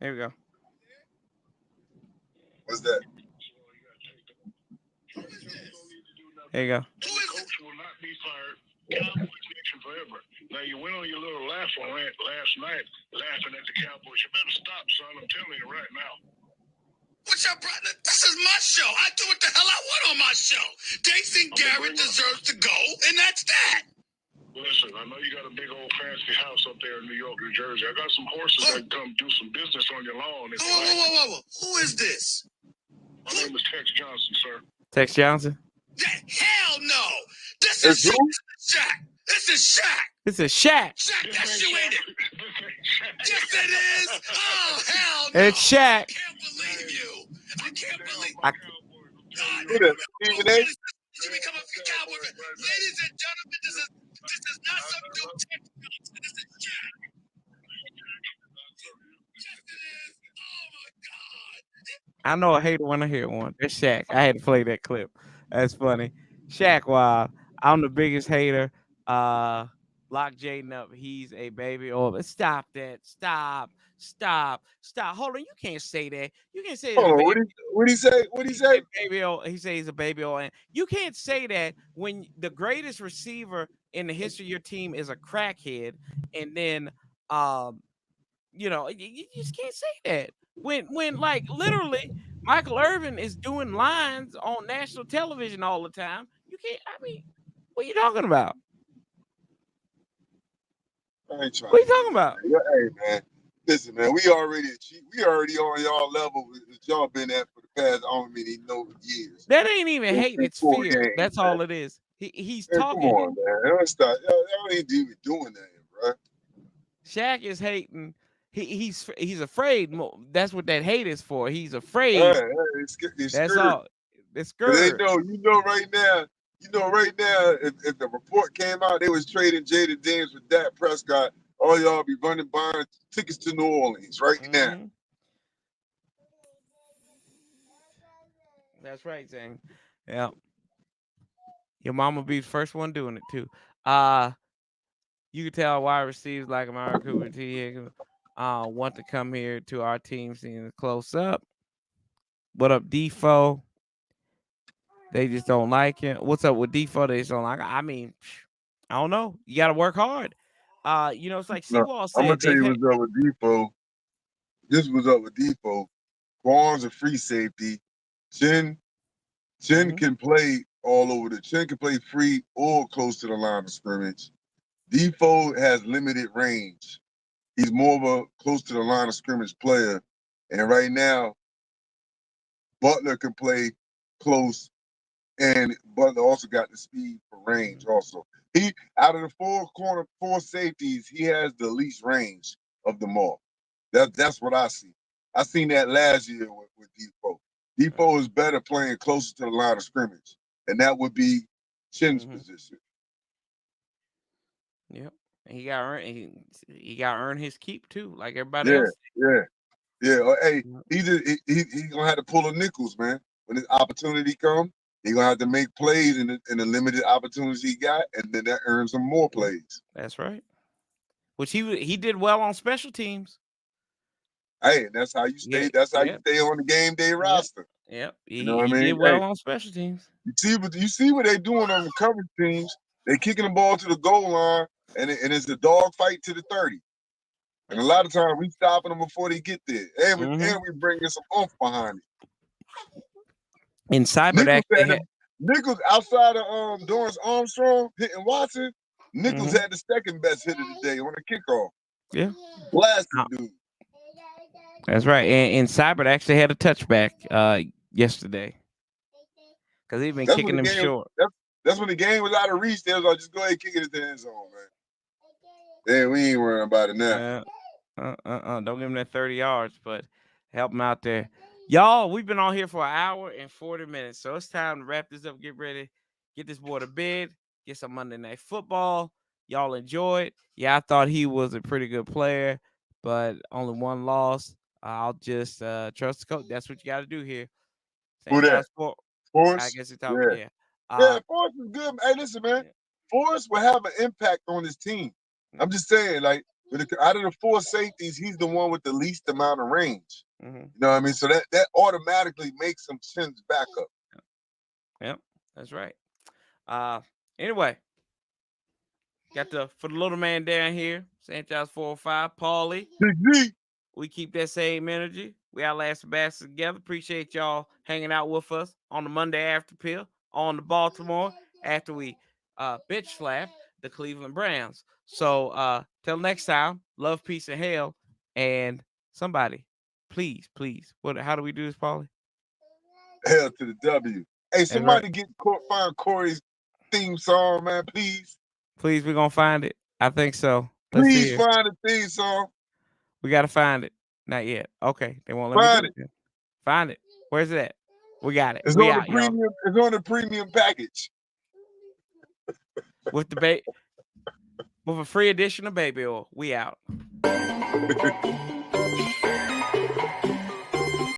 Here we go. What's that? There you go. Coach will not be fired. Cowboys nation forever. Now you went on your little laugh on rant last night, laughing at the Cowboys. You better stop, son. I'm telling you right now. What's up, brother? This is my show. I do what the hell I want on my show. They think Garrett deserves to go, and that's that. Listen, I know you got a big old fancy house up there in New York, New Jersey. I got some horses that come do some business on your lawn. Whoa. Who is this? My name is Tex Johnson, sir. Tex Johnson. Hell no! This is Shaq. This is Shaq. This is Shaq. Shaq, that's you, ain't it? Yes, it is. Oh, hell no! It's Shaq. I can't believe you. I can't believe. God, Who that? Stephen A? you become a cowboy. Ladies and gentlemen, this is not some new Tex Johnson. This is Shaq. Yes, it is. Oh my God. I know a hater when I hear one. It's Shaq. I had to play that clip. That's funny. Shaq, wild. I'm the biggest hater. Lock Jaden up. He's a baby. Oh, stop that. Stop. Hold on. You can't say that. You can't say he's Hold a on. baby. What he say? What he say? Baby O. He says he's a baby O. And you can't say that when the greatest receiver in the history of your team is a crackhead, and then you just can't say that. When like literally Michael Irvin is doing lines on national television all the time. You can't. I mean, what are you talking about? I ain't trying What are to you talking about? Hey, man. Listen, man, we already on y'all level that y'all been at for the past, I don't mean years. That ain't even hate. It's Four fear. games, That's man. all it is. He's Man, come talking. on, man. Don't stop. Y'all ain't even doing that, bro. Shaq is hating. He's afraid. That's what that hate is for. He's All afraid. right, it's That's scared. all. It's They scared. know, right now, if the report came out, they was trading Jaden Daniels with Dak Prescott. All y'all be buying tickets to New Orleans right now. Mm-hmm. That's right, Zane. Yeah. Your mama be the first one doing it too. You can tell wide receivers like Amari Cooper and T. Higgins want to come here to our team, seeing it close up. What up, Defo? They just don't like him. What's up with Defo? They just don't like him. I mean, I don't know. You got to work hard. It's like No, Seawall I'm gonna said. tell you what's up with Depot. This was up with Depot. Barnes a free safety. Chin can play all over Chin can play free or close to the line of scrimmage. Defoe has limited range. He's more of a close to the line of scrimmage player. And right now, Butler can play close and Butler also got the speed for range. Also, he out of the four safeties, he has the least range of them all. That's what I see. I seen that last year with Defoe. Defoe is better playing closer to the line of scrimmage, and that would be Chin's position. Yep. And he got earn his keep too, like everybody Yeah, else. yeah. Hey, he gonna have to pull the nickels, man. When his opportunity comes, he gonna have to make plays in the limited opportunities he got, and then that earns him more plays. That's right. Which he did well on special teams. Hey, that's how you stay. Yeah, That's how you yeah, stay on the game day roster. yep. You know what He I did mean? Hey, well on special teams. you see what they doing on the coverage teams? They kicking the ball to the goal line, and it's a dog fight to the 30. And a lot of times we stopping them before they get there, and we bringing some oomph behind it. In Cyber Nichols outside of Dorrance Armstrong hitting Watson, Nichols had the second best hit of the day on the kickoff. Yeah, blasted dude. That's right. And Cyber actually had a touchback yesterday because he's been kicking them short. That's when the game was out of reach. They was like, just go ahead and kick it at the end zone, man. Yeah, we ain't worrying about it now. Don't give him that 30 yards, but help him out there. Y'all, we've been on here for an hour and 40 minutes, so it's time to wrap this up, get ready, get this boy to bed, get some Monday Night Football. Y'all enjoy it. Yeah, I thought he was a pretty good player, but only one loss. I'll just trust the coach. That's what you got to do here. Who that? Forrest? I guess you're talking, yeah. Forrest is good. Hey, listen, man. Forrest will have an impact on his team. I'm just saying, like, out of the four safeties, he's the one with the least amount of range. You know what I mean? So that automatically makes him Chin's backup. Yep, that's right. Anyway, got for the little man down here, Sanchez 405, Paulie. We keep that same energy. We outlast the bastards together. Appreciate y'all hanging out with us on the Monday after pill on the Baltimore after we bitch slap the Cleveland Browns. So till next time, love, peace, and hell. And somebody, please, how do we do this, Paulie? Hell to the W. Hey, somebody find Corey's theme song, man, please. Please, we're gonna find it. I think so. Please find the theme song. We gotta find it. Not yet. Okay, they won't let me do it. Find it. Where's it at? We got it. It's we on out, the premium. y'all. It's on the premium package. With a free edition of baby oil. We out.